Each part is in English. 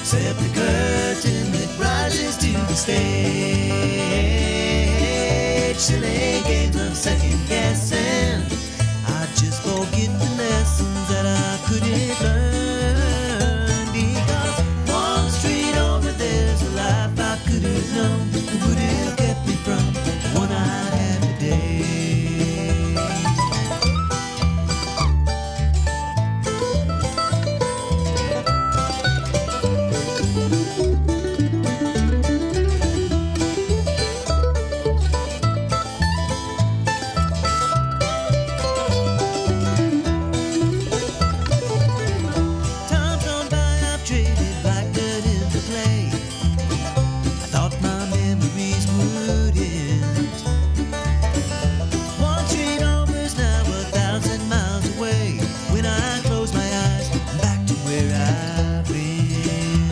except the curtain that rises to the stage. Silly games of second guessing. I just forget the lessons that I couldn't learn, because one street over there's a life I could have known that would have kept me from the one I have today. Time's gone by, I've traded like dirt into clay. I thought my memories would end. One train over's now 1,000 miles away. When I close my eyes, I'm back to where I've been.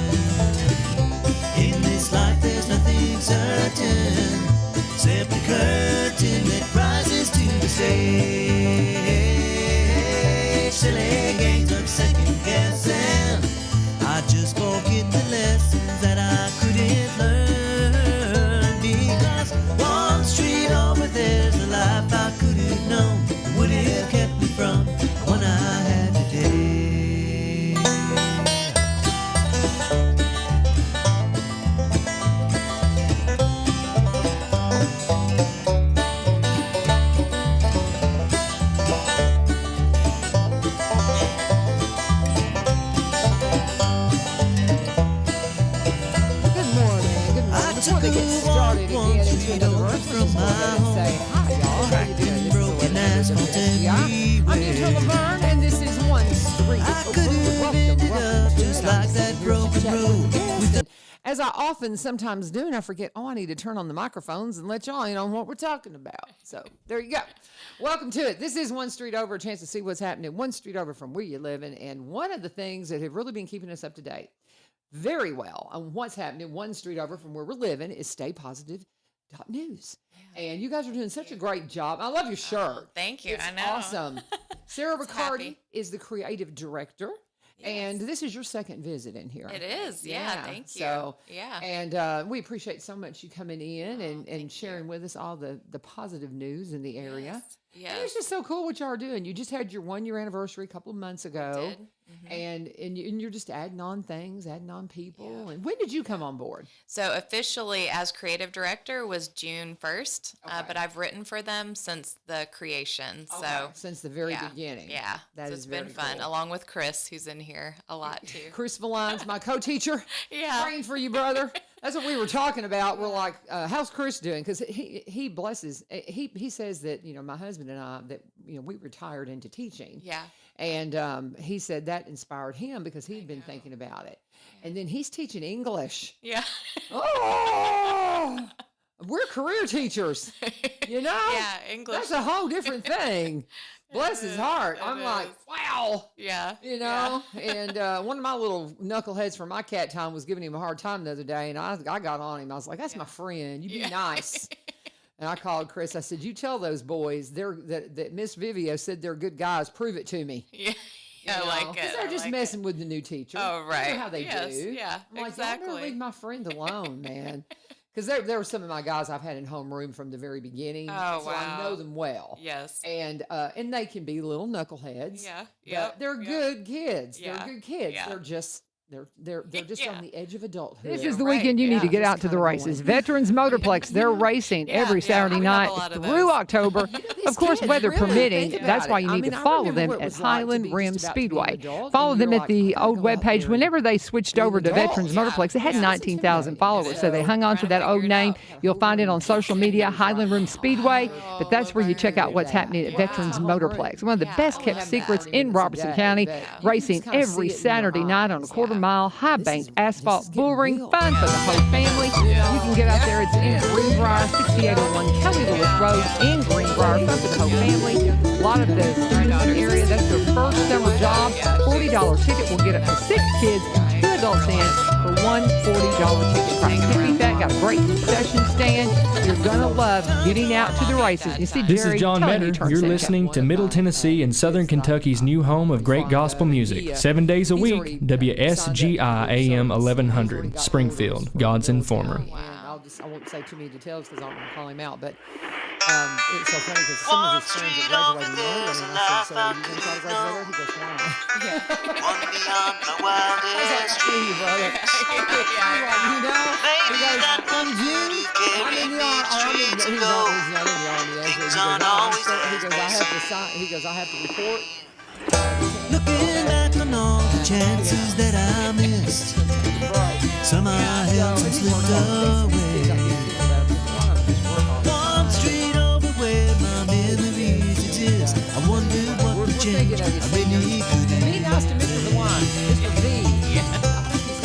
In this life there's nothing certain, except the curtain that rises to the stage. Silly games of second guessing. I just forget the lessons that I couldn't learn, because one street over there's a life I could have known that would have kept me from the one I had today. Good morning. Good I morning. Before took they get a started walk again one into street another over verse, from let's just go my ahead and say home. hi, y'all. How you Cracked doing? and This is broken Elaine asphalt Elizabeth. everywhere. I'm Angela LaVern, and this is One Street. I could have Welcome ended to up it. just I'm like just that here to broken chat road with the guests. with And as I often sometimes do, and I forget, I need to turn on the microphones and let y'all in on what we're talking about. So there you go. Welcome to it. This is One Street Over, a chance to see what's happening one street over from where you're living. And one of the things that have really been keeping us up to date very well on what's happening one street over from where we're living is Positive.News. And you guys are doing such a great job. I love your shirt. Thank you. It's I know. awesome. Sarah Riccardi happy. is the creative director. And this is your second visit in here. It is. Yeah. Thank you. So, yeah. And we appreciate so much you coming in and sharing with us all the positive news in the area. Yes. And it's just so cool what y'all are doing. You just had your 1 year anniversary a couple of months ago. did. And you're just adding on things, adding on people. And when did you come on board? So officially as creative director was June 1st, but I've written for them since the creation. So Since the very yeah, beginning. Yeah. That so is it's been very fun, cool. along with Chris, who's in here a lot too. Chris Valine's my co-teacher. Yeah. Praying for you, brother. That's what we were talking about. We're like, how's Chris doing? Because he blesses. He says that, my husband and I, that, we retired into teaching. Yeah. And he said that inspired him because he'd been thinking about it. And then he's teaching English. Yeah. Oh, we're career teachers, Yeah. English. That's a whole different thing. Bless his heart. I'm like, wow. Yeah. And one of my little knuckleheads from my cat time was giving him a hard time the other day, and I got on him. I was like, "That's my friend. You be nice." And I called Chris. I said, "You tell those boys that Miss Vivio said they're good guys. Prove it to me." Yeah. You I know, like it. Because they're I just like messing with the new teacher. Oh, You right. know how they Yes, do. yeah, I'm like, y'all exactly. better leave my friend alone, man. Because there were some of my guys I've had in homeroom from the very beginning. Oh, so I wow. know them well. Yes. And they can be little knuckleheads. Yeah. But Yep. they're yep. good kids. Yeah. They're good kids. Yeah. They're just Yeah. on the edge of adulthood. This is the Right, weekend you need yeah. to get Just out to the kinda races. going. Veterans Motorplex, they're racing Yeah, every yeah, Saturday we have a night lot of through those. October. These Of course, kids weather really permitting, think that's about why it. you I need mean, to I follow remember them what it at was like to Highland be Rim just about to be an Speedway. adult, Follow and them you're at the like, I old gotta go out webpage. there Whenever they switched be an over to adult. Veterans Yeah. Motorplex, it had Yeah. 19,000 followers, so they hung on to Trying that to old figure it name. out. You'll find it on social media, Highland Rim Speedway, but that's where you check out what's happening at Yeah. Veterans Wow. Motorplex. One of the Yeah. best I kept love that. secrets 30 in minutes a Robertson day, County, but you can racing just kinda every see it in your Saturday night on a eyes. quarter Yeah. mile, high This bank is asphalt getting bull ring, real. fun for the whole family. You can get out there. It's in Greenbrier, 6801 Kelly Lewis Road in Greenbrier, fun for the whole family. A lot of the students in the area, that's their first summer job. $40 ticket will get up to 6 kids 2 adults in for one $40 ticket price. Can't beat that. Got a great concession stand. You're going to love getting out to the races. You see This Jerry is John telling you Metter. turn You're center. listening to Middle Tennessee and Southern Kentucky's new home of great gospel music. 7 days a week, WSGI AM 1100, Springfield, God's Informer. And I won't say too many details because I don't want to call him out, but it's so funny because some of his friends are graduating early, and I said, so are you going to try to graduate? He goes, why not? One beyond my wildest Screw you, brother. He goes, come June, I'm in the army. He's not in the army. He goes, I have to sign. He goes, I have to report. Looking back on all the chances that I missed, some I held and slipped away. One street over where my memories exist. I wonder what would change. I really couldn't. Be nice to Mr. DeWine, Mr. V.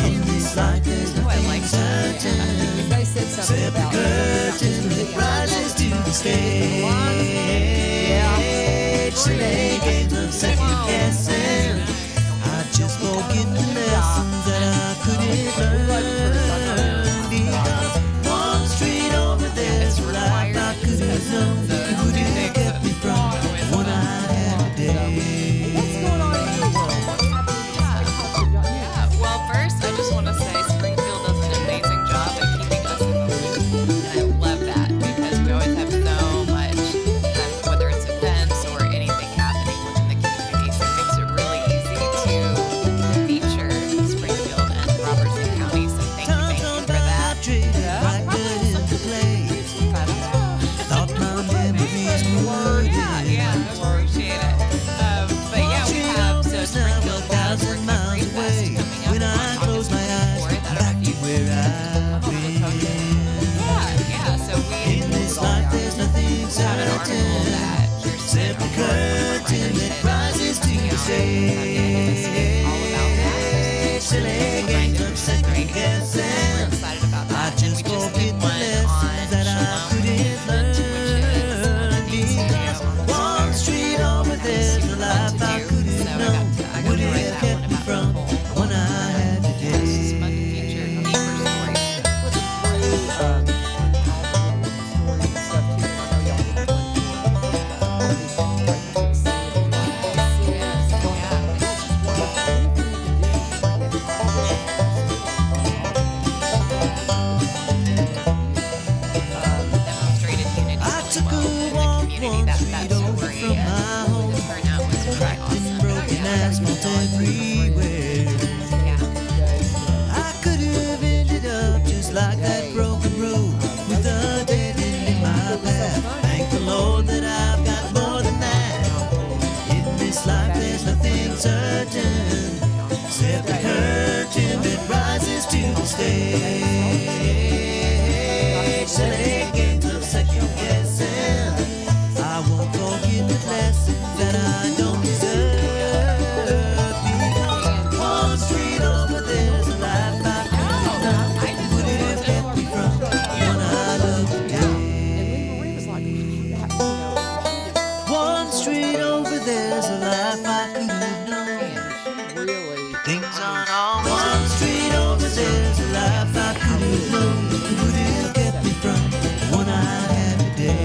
In this life there's nothing certain. They said something Except the about curtain that rises to the stage. Silly games of second guessing. I just forget the lessons that I couldn't learn. Because one street over there's a life I could have known. It would have kept me from the one I had today. what's going on in your world? What's happening? Yeah. Well, first, I just want to say Springfield does an amazing job at keeping us in the loop. And I love that because we always have so much, whether it's events or anything happening within the community. So it makes it really easy to feature Springfield and Robertson County. So thank you for that. Right there in the play. Thought my memories were Yeah, appreciate it. But yeah, we have so Springfield has thousand miles away. When I close my eyes, I'm back to where I've been. Yeah, so we In this life, there's nothing have an article certain. that Kirsten Except the curtain that rises to the stage. all about that. Silly games of second guessing. We're excited about that. I just and we just forget did the one lessons that I couldn't learn. Because one street over there's a life I could have known. Would have kept me from the one I had today. I took a walk one street over from my home. Cracked broken asphalt everywhere. I could have ended up just like that broken road with a dead end in my path. Thank the Lord that I've got more than that. In this life there's nothing certain except the curtain that rises to the stage. Silly games of second guessing. I won't forget the lessons that I don't deserve. Because one street over there's a life I could have known. Would have kept me from the one I love today. One street over there's a life I could have known. Really? Things aren't always one street over there's a life I could have known. Would have kept me from the one I had today.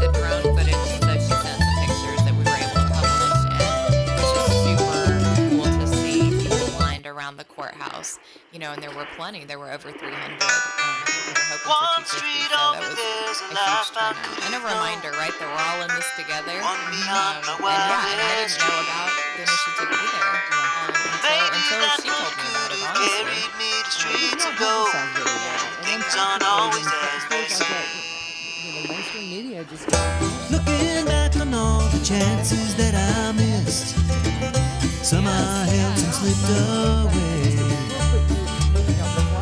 The drone footage, so she sent some pictures that we were able to publish, and it's just super cool to see people lined around the courthouse. You know, and there were plenty. There were over 300. I think they were hoping for 250, so that was a huge turnout. And a reminder, right, that we're all in this together. And I didn't know about the initiative either until she told me about it, honestly. Things aren't always as they say. Mainstream media just Looking back on all the chances that I missed, some I held and slipped away.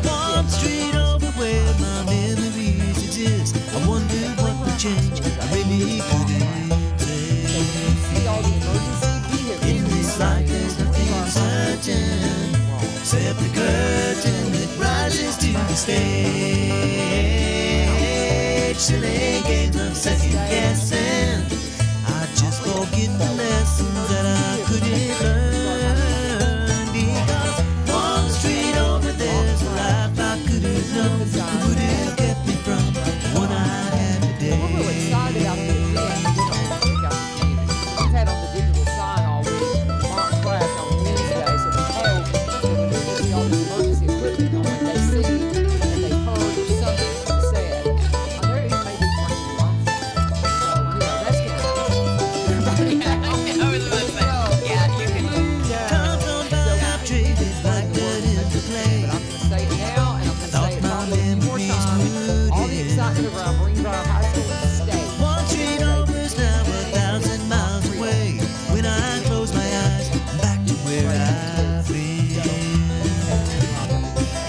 One street over where my memories exist. I wonder what would change. I really couldn't say. all the emergency vehicles. In this life, there's nothing certain except the curtain that rises to the stage. Silly games of second guessing. I just forget the lessons that I couldn't learn. Because one street over there's a life I could have known. Would have kept me from what I had today. We're real excited about this. We've had on the digital sign all week, Mark Crash on Wednesday, so we hope that when we see all this emergency equipment going, they see and they heard something said. There even may be bringing life. So, that's going to everybody Yeah, I was about to say, yeah, you can. Time's gone by, I've traded like dirt in the clay. But I'm going to say it now, and I'm going to say it probably a few more times. All the excitement around Greenbrier High School is staying. One street over is now 1,000 miles away. When I close my eyes, I'm back to where I've been.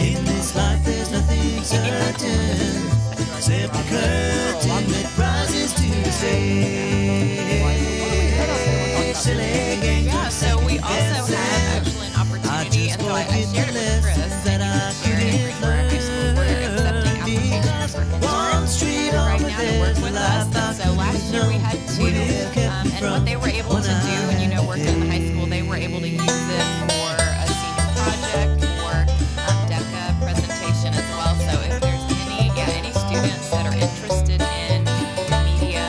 In this life, there's nothing certain. Except the curtain that rises to the stage. Silly games Yeah, of so we second also have guessing. actually an opportunity, and so I forget shared it the with Chris, lessons that and I you shared it in Greenbrier High School, where they're accepting applications for One street kindergarten right over now to work there's a with us. life And I so last year we had two, and what they were able to do, and working in the high school, they were able to use it for a senior project or DECA presentation as well. So if there's any students that are interested in media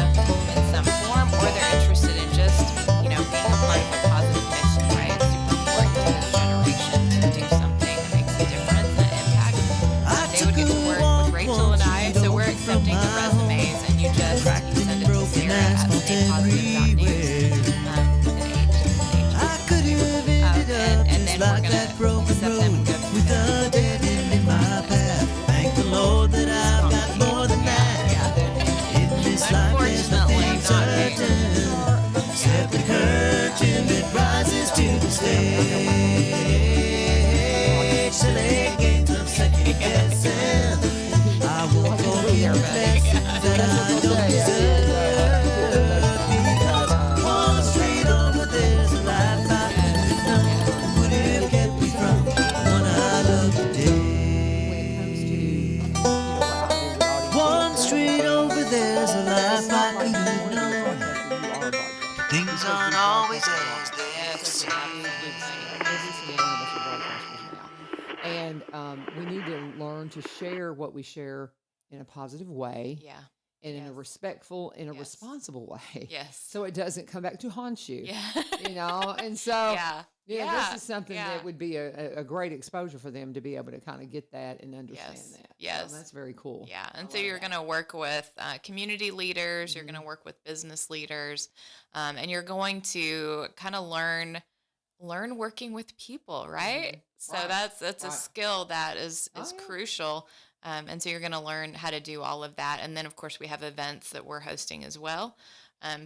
in some form, or they're interested in just, being a part of a positive mission, right? It's super important to this generation to do something that makes a difference and an impact. They would get to work with Rachel and I, so we're accepting the resumes, and you send it to Sarah at staypositive.news. I could have ended up and just then we're like gonna that broken accept them road and go through with them. a dead end in my path. Thank the Lord that I've got more than that. In this life there's nothing certain except the curtain that rises to the stage. Silly games of second guessing. I won't forget the lessons that I don't deserve. Because one street over there's a life I could have known. Would have kept me from what I love today. One street over there's a life I could have known. Things aren't always as they seem. And we need to learn to share what we share in a positive way, Yeah. and in a Yes. respectful, in a Yes. responsible way. Yes. So it doesn't come back to haunt you. Yeah. And so Yeah. this is something Yeah. that would be a great exposure for them to be able to kind of get that and understand Yes. that. Yes. So that's very cool. Yeah, and so you're going to work with community leaders, you're going to work with business leaders, and you're going to kind of learn working with people, right? So Right. that's a Right. skill that is Oh, yeah. crucial. And so you're going to learn how to do all of that. And then, of course, we have events that we're hosting as well.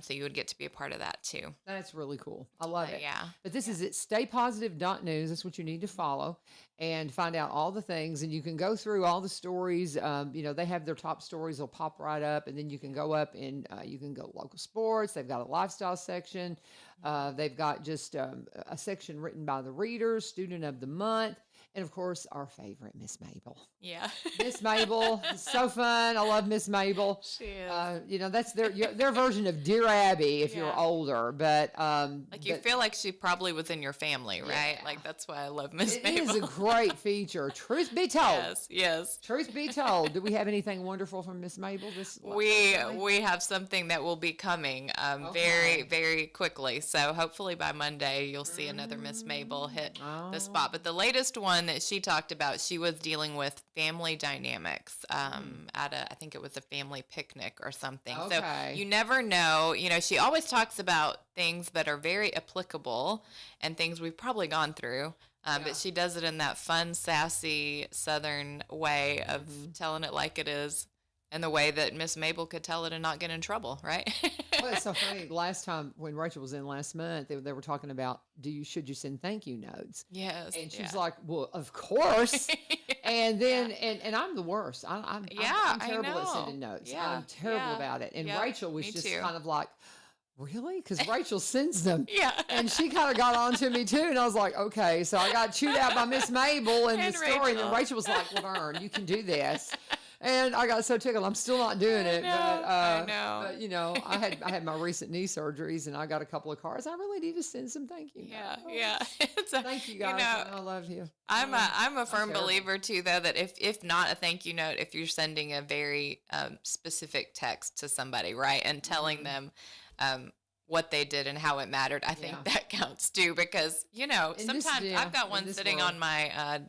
So you would get to be a part of that too. That's really cool. I love it. Yeah. But this is at staypositive.news. That's what you need to follow and find out all the things. And you can go through all the stories. They have their top stories. They'll pop right up. And then you can go up and you can go local sports. They've got a lifestyle section. They've got just a section written by the readers, student of the month. And of course, our favorite, Miss Mabel. Yeah. Miss Mabel is so fun. I love Miss Mabel. She is. That's their version of Dear Abby if you're Yeah. older. But You feel like she probably was in your family, right? Yeah. Like that's why I love Miss it Mabel. is a great feature. Truth be told. Yes. Truth be told, do we have anything wonderful from Miss Mabel this We have something that will be coming very, very quickly. So hopefully by Monday you'll see another Miss Mabel hit the spot. But the latest one that she talked about, she was dealing with family dynamics at I think it was a family picnic or something. Okay. So you never know. She always talks about things that are very applicable and things we've probably gone through. But she does it in that fun, sassy Southern way of telling it like it is, and the way that Miss Mabel could tell it and not get in trouble, right? Well, it's so funny. Last time when Rachel was in last month, they were talking about should you send thank you notes? Yes. And she's like, well, of course. And then, and I'm the worst. I'm I terrible at know. sending notes. Yeah, I'm terrible yeah. about it. And Yep, Rachel was me just too. kind of like, really? Because Rachel sends them. Yeah. And she kind of got on to me too. And I was like, okay. So I got chewed out by Miss Mabel in the And story. And then Rachel. Rachel was like, LaVern, you can do this. And I got so tickled. I'm still not doing it. I But, know. but, you know, I had my recent knee surgeries and I got a couple of cards. I really need to send some thank you. Yeah, notes. yeah. It's a, Thank you guys. I love you. I'm a firm terrible. believer too, though, that if not a thank you note, if you're sending a very specific text to somebody, right, and telling them what they did and how it mattered, I think that counts too, because sometimes I've got one sitting on my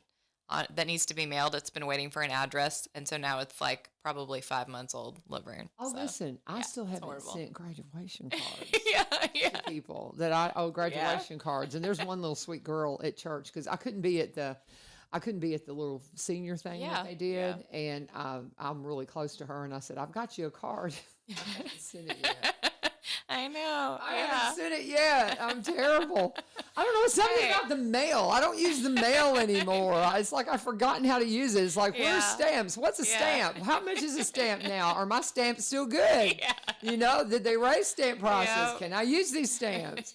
that needs to be mailed. It's been waiting for an address, and so now it's like probably 5 months old, LaVern. Oh, So, listen, I still haven't horrible. sent graduation cards. yeah, To people that I owe graduation cards, and there's one little sweet girl at church because I couldn't be at the little senior thing Yeah, that they did, and I'm really close to her, and I said, I've got you a card. I haven't sent it yet. I know. I haven't sent it yet. I'm terrible. I don't know. It's something Hey. about the mail. I don't use the mail anymore. It's like I've forgotten how to use it. It's like, where's Yeah. stamps? What's a Yeah. stamp? How much is a stamp now? Are my stamps still good? Yeah. Did they raise stamp prices? Yep. Can I use these stamps?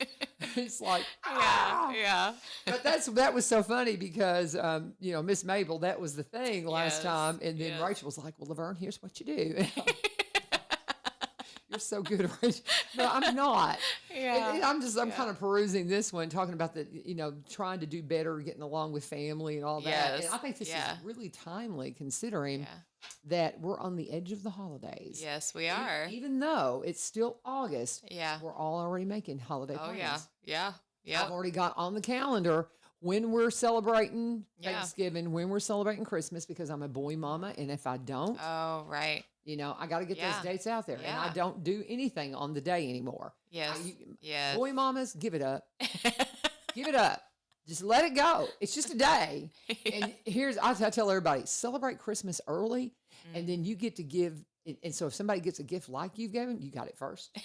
It's like, Yeah. But that was so funny because, Miss Mabel, that was the thing last Yes, time. And then yes. Rachel was like, well, LaVern, here's what you do. You're so good, Rachel. No, I'm not. Yeah. And I'm kind of perusing this one, talking about trying to do better, getting along with family and all that. Yes, And I think this is really timely considering Yeah. that we're on the edge of the holidays. Yes, we are. Even though it's still August, Yeah. we're all already making holiday Oh plans. yeah. Yeah. Yeah. I've already got on the calendar when we're celebrating Yeah. Thanksgiving, when we're celebrating Christmas, because I'm a boy mama. And if I don't, Oh, right. I got to get Yeah. those dates out there. And I Yeah. don't do anything on the day anymore. Yes. Yes. Boy mamas, give it up. Give it up. Just let it go. It's just a day. And I tell everybody, celebrate Christmas early, and then you get to give. And so if somebody gets a gift like you've given, you got it first.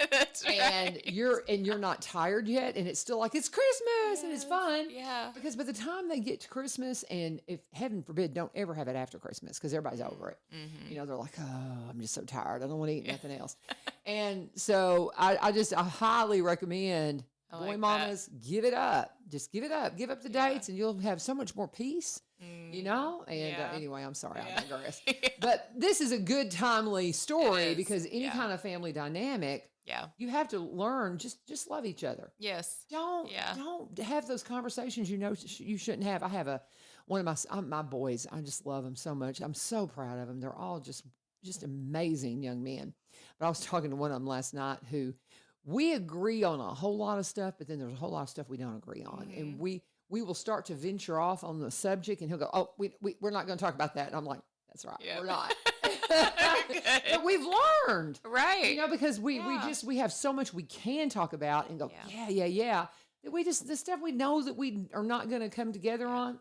That's right. And you're not tired yet, and it's still like it's Christmas and it's fun. Yeah. Because by the time they get to Christmas, and if heaven forbid, don't ever have it after Christmas because everybody's over it. Mm-hmm. They're like, oh, I'm just so tired. I don't want to eat nothing else. And so I highly recommend boy like mamas, give it up. Just give it up. Give up the dates, and you'll have so much more peace. And Yeah. anyway, I'm sorry, I Yeah. digress. But this is a good, timely story is, because any yeah. kind of family dynamic, Yeah. you have to learn just love each other. Yes. Don't have those conversations you shouldn't have. I have one of my boys. I just love them so much. I'm so proud of them. They're all just amazing young men. But I was talking to one of them last night who we agree on a whole lot of stuff, but then there's a whole lot of stuff we don't agree on, and we will start to venture off on the subject, and he'll go, "Oh, we're not going to talk about that." And I'm like, "That's right, Yeah. we're not." But we've learned. Right. Because we have so much we can talk about and go, yeah. That the stuff we know that we are not going to come together on,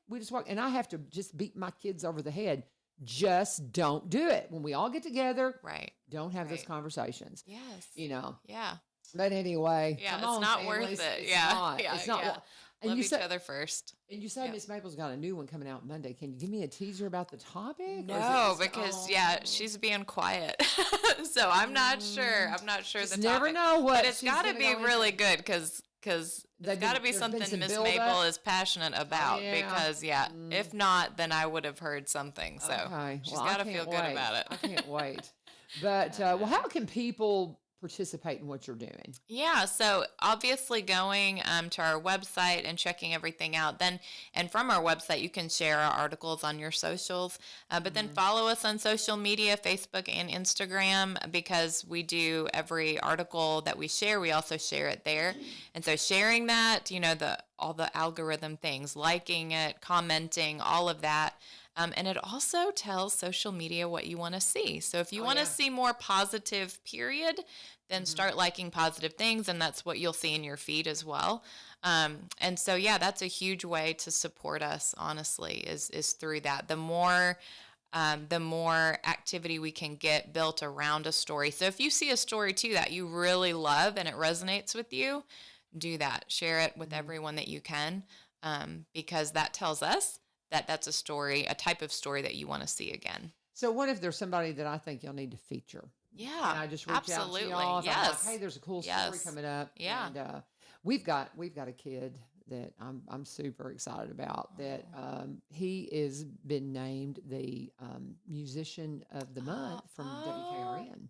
we just walk. And I have to just beat my kids over the head. Just don't do it. When we all get together, Right. don't have those Right. conversations. Yes. Yeah. But anyway, Yeah, come it's on, not families. worth it. It's Yeah. not. Yeah, It's not. yeah. And Love you each said, other first. and you said Yeah. Miss Maple's got a new one coming out Monday. Can you give me a teaser about the topic? Or is it No, just- because oh. she's being quiet, so I'm not sure. I'm not sure Just the never topic. know what But it's she's got to gonna be go really into. good because it's They've got to been- be there's been something some Miss build-up. Maple is passionate about Yeah. because if not, then I would have heard something. So Okay. she's Well, got to I feel can't good wait. about it. I can't wait. But how can people participate in what you're doing? Yeah, so obviously going to our website and checking everything out. Then, and from our website, you can share our articles on your socials. But then follow us on social media, Facebook and Instagram, because we do every article that we share. We also share it there, and so sharing that, all the algorithm things, liking it, commenting, all of that. And it also tells social media what you want to see. So if you want to see more positive, period, then start liking positive things, and that's what you'll see in your feed as well. And so, that's a huge way to support us, honestly, is through that. The more activity we can get built around a story. So if you see a story, too, that you really love and it resonates with you, do that. Share it with everyone that you can, because that tells us that that's a story, a type of story that you want to see again. So what if there's somebody that I think you'll need to feature? Yeah. And I just reach absolutely. out to y'all. If I'm Yes. like, hey, there's a cool story Yes. coming up. Yeah. And we've got a kid that I'm super excited about. That he is been named the musician of the month from WKRN.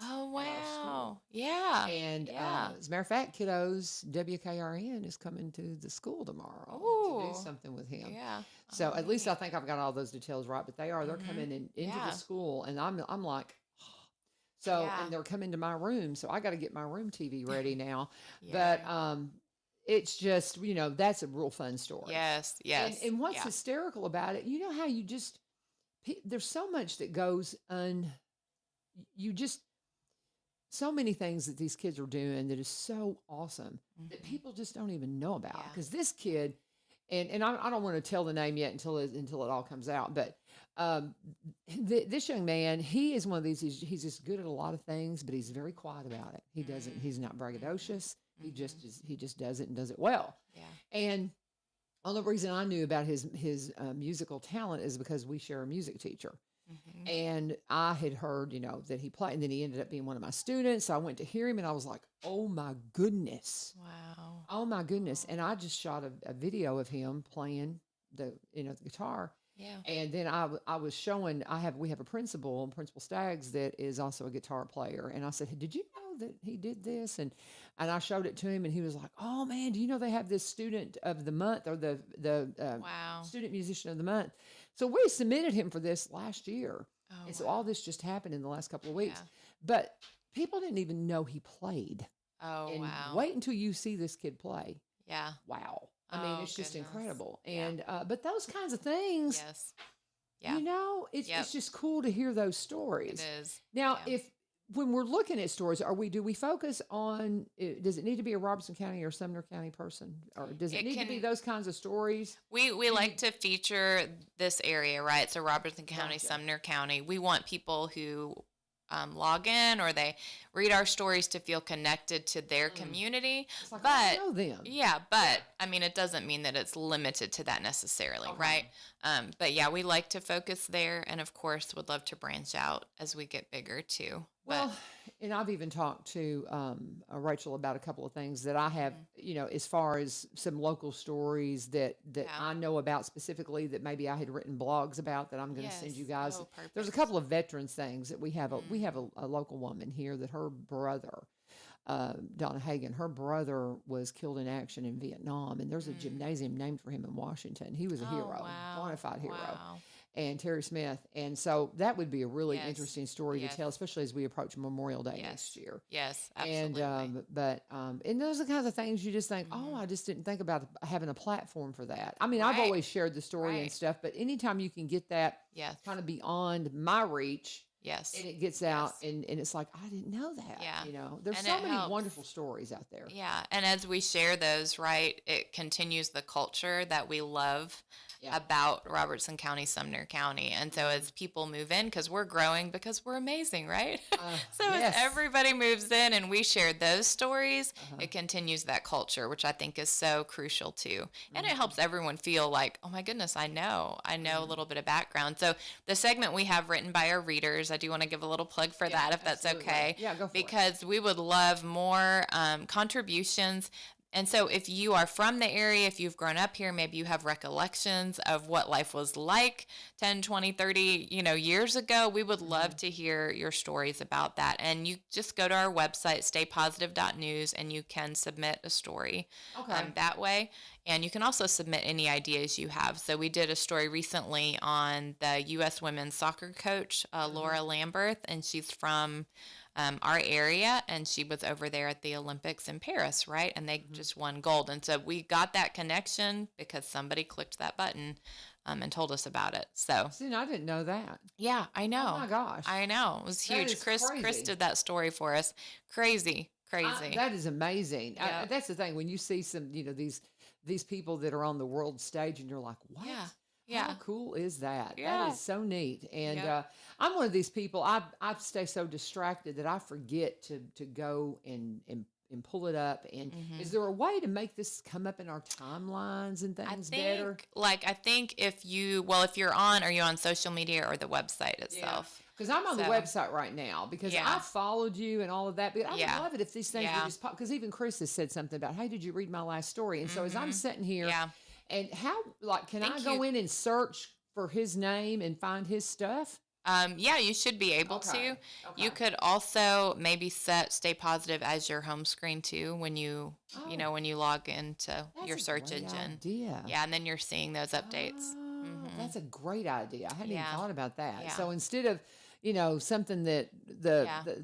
Oh, at our school. wow. Yeah. And Yeah. as a matter of fact, kiddos, WKRN is coming to the school tomorrow to Ooh. do something with him. Yeah. So Oh, at least I neat. think I've got all those details right. But they're coming into Yeah. the school, and I'm like, so Yeah. and they're coming to my room, so I got to get my room TV ready now. Yeah. But it's just that's a real fun story. Yes. Yes. And what's yeah. hysterical about it, you know how you just there's so much that goes you just so many things that these kids are doing that is so awesome that people just don't even know about. Yeah. Because this kid, and I don't want to tell the name yet until it all comes out, but this young man, he is one of these. He's just good at a lot of things, but he's very quiet about it. He doesn't. He's not braggadocious. He just does it and does it well. Yeah. And the only reason I knew about his musical talent is because we share a music teacher. And I had heard, that he played, and then he ended up being one of my students. So I went to hear him, and I was like, "Oh my goodness, Wow. oh my goodness!" And I just shot a video of him playing the guitar. Yeah. And then I was showing we have a Principal Staggs that is also a guitar player, and I said, "Hey, did you know that he did this?" And I showed it to him, and he was like, "Oh man, do you know they have this student of the month or the Wow. student musician of the month?" So we submitted him for this last year, Oh, and so all this just happened in the last couple of weeks. Yeah. But people didn't even know he played. Oh, And wow. wait until you see this kid play. Yeah. Wow. I mean, Oh, it's just goodness. incredible. Yeah. And but those kinds of things, Yes. Yeah. it's Yep. it's just cool to hear those stories. It is. Now, Yeah. when we're looking at stories, do we focus on? Does it need to be a Robertson County or Sumner County person, or does it It need to be can- those kinds of stories? We like to feature this area, right? So Robertson County, Gotcha. Sumner County. We want people who log in or they read our stories to feel connected to their community. It's like, but I know them. yeah, but I mean, it doesn't mean that it's limited to that necessarily, right? But yeah, we like to focus there, and of course, would love to branch out as we get bigger too. Well, and I've even talked to Rachel about a couple of things that I have, as far as some local stories that Yeah. I know about specifically that maybe I had written blogs about that I'm going to send you Yes. guys. Oh, perfect. There's a couple of veterans things that we have. We have a local woman here that her brother, Donna Hagan, her brother was killed in action in Vietnam, and there's a gymnasium named for him in Washington. He was a hero, wow. bona fide hero. Wow. And Terry Smith. And so that would be a really Yes. interesting story Yes. to tell, especially as we approach Memorial Day Yes. next year. Yes, absolutely. And those are the kinds of things you just think, oh, I just didn't think about having a platform for that. I mean, I've Right. always shared the story and Right. stuff, but anytime you can get that Yes. kind of beyond my reach Yes. and it gets out and it's like, I didn't know that. Yeah. There's And so it many helps. wonderful stories out there. Yeah, and as we share those, right, it continues the culture that we love Yeah. about Robertson County, Sumner County. And so as people move in, because we're growing, because we're amazing, right? So yes. as everybody moves in and we share those stories, it continues that culture, which I think is so crucial too. And it helps everyone feel like, oh my goodness, I know a little bit of background. So the segment we have written by our readers, I do want to give a little plug for that, if that's absolutely. okay. Yeah, go for it. Because we would love more contributions. And so if you are from the area, if you've grown up here, maybe you have recollections of what life was like 10, 20, 30, years ago, we would love to hear your stories about that. And you just go to our website, staypositive.news, and you can submit a story that way. And you can also submit any ideas you have. So we did a story recently on the U.S. women's soccer coach, Laura Lamberth, and she's from our area, and she was over there at the Olympics in Paris, right? And they just won gold. And so we got that connection because somebody clicked that button and told us about it. So See, I didn't know that. yeah, I know. Oh my gosh. I know. It was That huge. is Chris crazy. did that story for us. Crazy. That is amazing. Yeah. That's the thing when you see some, these people that are on the world stage, and you're like, what? Yeah. How Yeah. cool is that? Yeah. That is so neat. And Yeah. I'm one of these people. I stay so distracted that I forget to go and and pull it up. And is there a way to make this come up in our timelines and things better? I think if you're on, are you on social media or the website itself? Because I'm on the website right now because I followed you and all of that. But I would love it if these things would just pop. Because even Chris has said something about, hey, did you read my last story? And so as I'm sitting here, and how, can I go in and search for his name and find his stuff? Yeah, you should be able to. Okay. You could also maybe set Stay Positive as your home screen too when you when you log into your search engine. Idea. Yeah, and then you're seeing those updates. That's a great idea. I hadn't even thought about that. Yeah. So instead of something that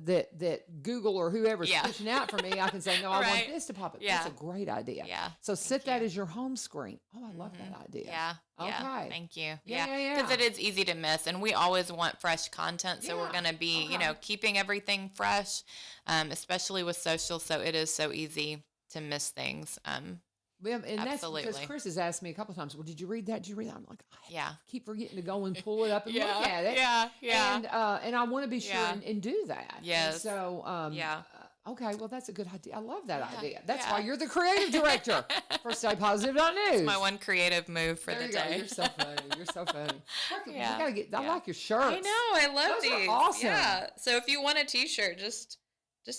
that Google or whoever's pushing out for me, I can say, no, I want this to pop up. Yeah. That's a great idea. Yeah. So set that as your home screen. Oh, I love that idea. Yeah. Okay. Yeah. Thank you. Yeah. Because it is easy to miss, and we always want fresh content. So we're going to be, keeping everything fresh, especially with social. So it is so easy to miss things. And Absolutely. that's because Chris has asked me a couple of times, well, did you read that? Did you read that? I'm like, I Yeah. keep forgetting to go and pull it up and look at it. Yeah. And I want to be sure and do that. Yes. And so, Yeah. Okay, well, that's a good idea. I love that idea. That's why you're the creative director for StayPositive.News. My one creative move for There the you go. day. You're so funny. You're so funny. You Yeah. gotta get. I like your shirts. I know. I love Those are these. awesome. Yeah. So if you want a T-shirt, just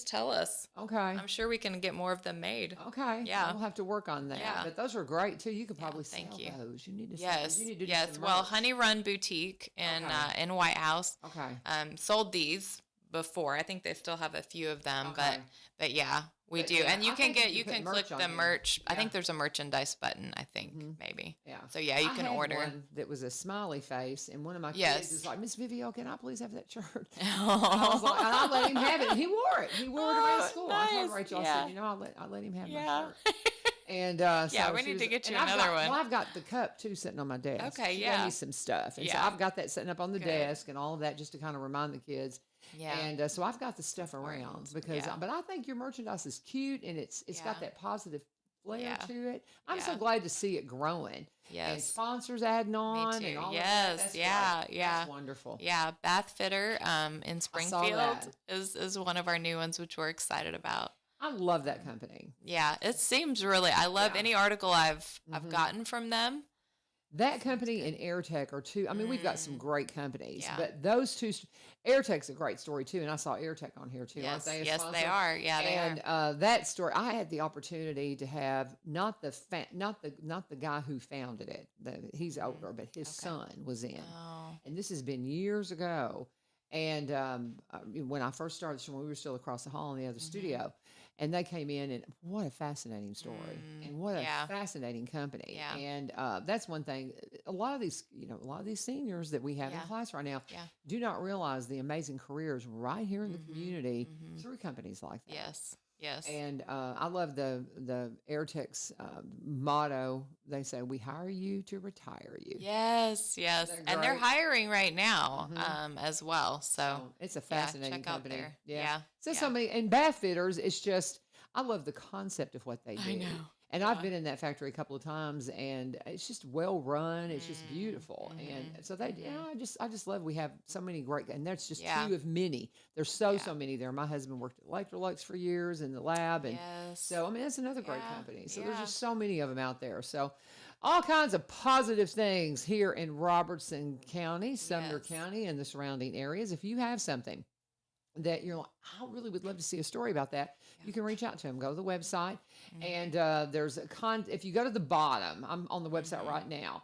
tell us. Okay. I'm sure we can get more of them made. Okay. Yeah. We'll have to work on that. Yeah. But those are great too. You could probably thank sell you. those. You need to. Yes. You need to do Yes. some Well, merch. Honey Run Boutique in White House. Okay. Sold these before. I think they still have a few of them, Okay. but yeah, we But do. yeah, And you I can think get you you put can merch click on the here. merch. I Yeah. think there's a merchandise button. I think maybe. Yeah. So yeah, you can I had order. one that was a smiley face, and one of my Yes. kids is like, Miss Vivio, can I please have that shirt? And I was like, and I let him have it. And he wore it. He wore it around Oh, school. I told nice. Rachel, I Yeah. said, I let him have my Yeah. shirt. And Yeah, so we she need was- to get you and I've another got- one. Well, I've got the cup too sitting on my desk. Okay, She yeah. gave me some stuff, and so Yeah. I've got that sitting up on the Good. desk and all of that just to kind of remind the kids. Yeah. And so I've got the stuff around because, Yeah. but I think your merchandise is cute and it's got Yeah. that positive flair Yeah. to it. I'm so Yeah. glad to see it growing. And Yes. sponsors adding on too. and all Yes, of that. That's yeah, great. yeah. That's wonderful. Yeah, Bath Fitter in Springfield that. is one of our new ones, which we're excited about. I love that company. Yeah, it seems really. I love Yeah. any article I've gotten from them. That company and AirTech are two. I mean, we've got some great companies, Yeah. but those two, AirTech's a great story too. And I saw AirTech on here too. Aren't Yes, they a yes, sponsor? they are. Yeah, they are. And that story, I had the opportunity to have not the guy who founded it. He's older, but his son was in. Oh, And this has been years ago. And when I first started, when we were still across the hall in the other studio, and they came in, and what a fascinating story, and what a yeah. fascinating company. Yeah. And that's one thing. A lot of these seniors that we have in Yeah. class right now Yeah. do not realize the amazing careers right here in the community through companies like that. yes, yes. And I love the AirTech's motto. They say, "We hire you to retire you." Yes, yes. They're And they're great. hiring right now as well. So, So it's a fascinating check out company. there. Yeah. Yeah, So yeah. somebody and bath fitters, it's just I love the concept of what they do. I know. And I've been in that factory a couple of times, and it's just well run. It's just beautiful, and so they, I just love. We have so many great, and that's just Yeah. two of many. There's so many there. My husband worked at Electrolux for years in the lab, and Yes. so I mean that's another great Yeah, company. So there's yeah. just so many of them out there. So all kinds of positive things here in Robertson County, Sumner Yes. County, and the surrounding areas. If you have something that you're like, I really would love to see a story about that, you can reach out to them. Go to the website, and there's a if you go to the bottom, I'm on the website right now.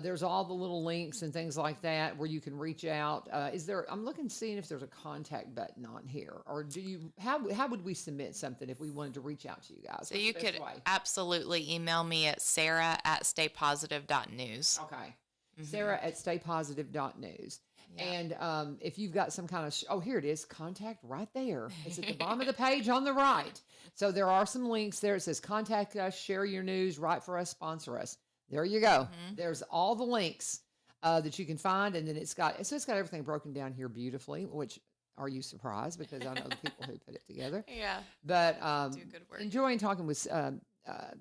There's all the little links and things like that where you can reach out. I'm looking, seeing if there's a contact button on here, or do you? How would we submit something if we wanted to reach out to you guys? So What's you the best could way? absolutely email me at sarah@staypositive.news. Okay. Sarah at staypositive.news. And if you've got some kind of, here it is, contact right there. It's at the bottom of the page on the right. So there are some links there. It says contact us, share your news, write for us, sponsor us. There you go. There's all the links that you can find. And then it's got everything broken down here beautifully, which are you surprised? Because I know the people who put it together. Yeah. But Do good work. enjoying talking with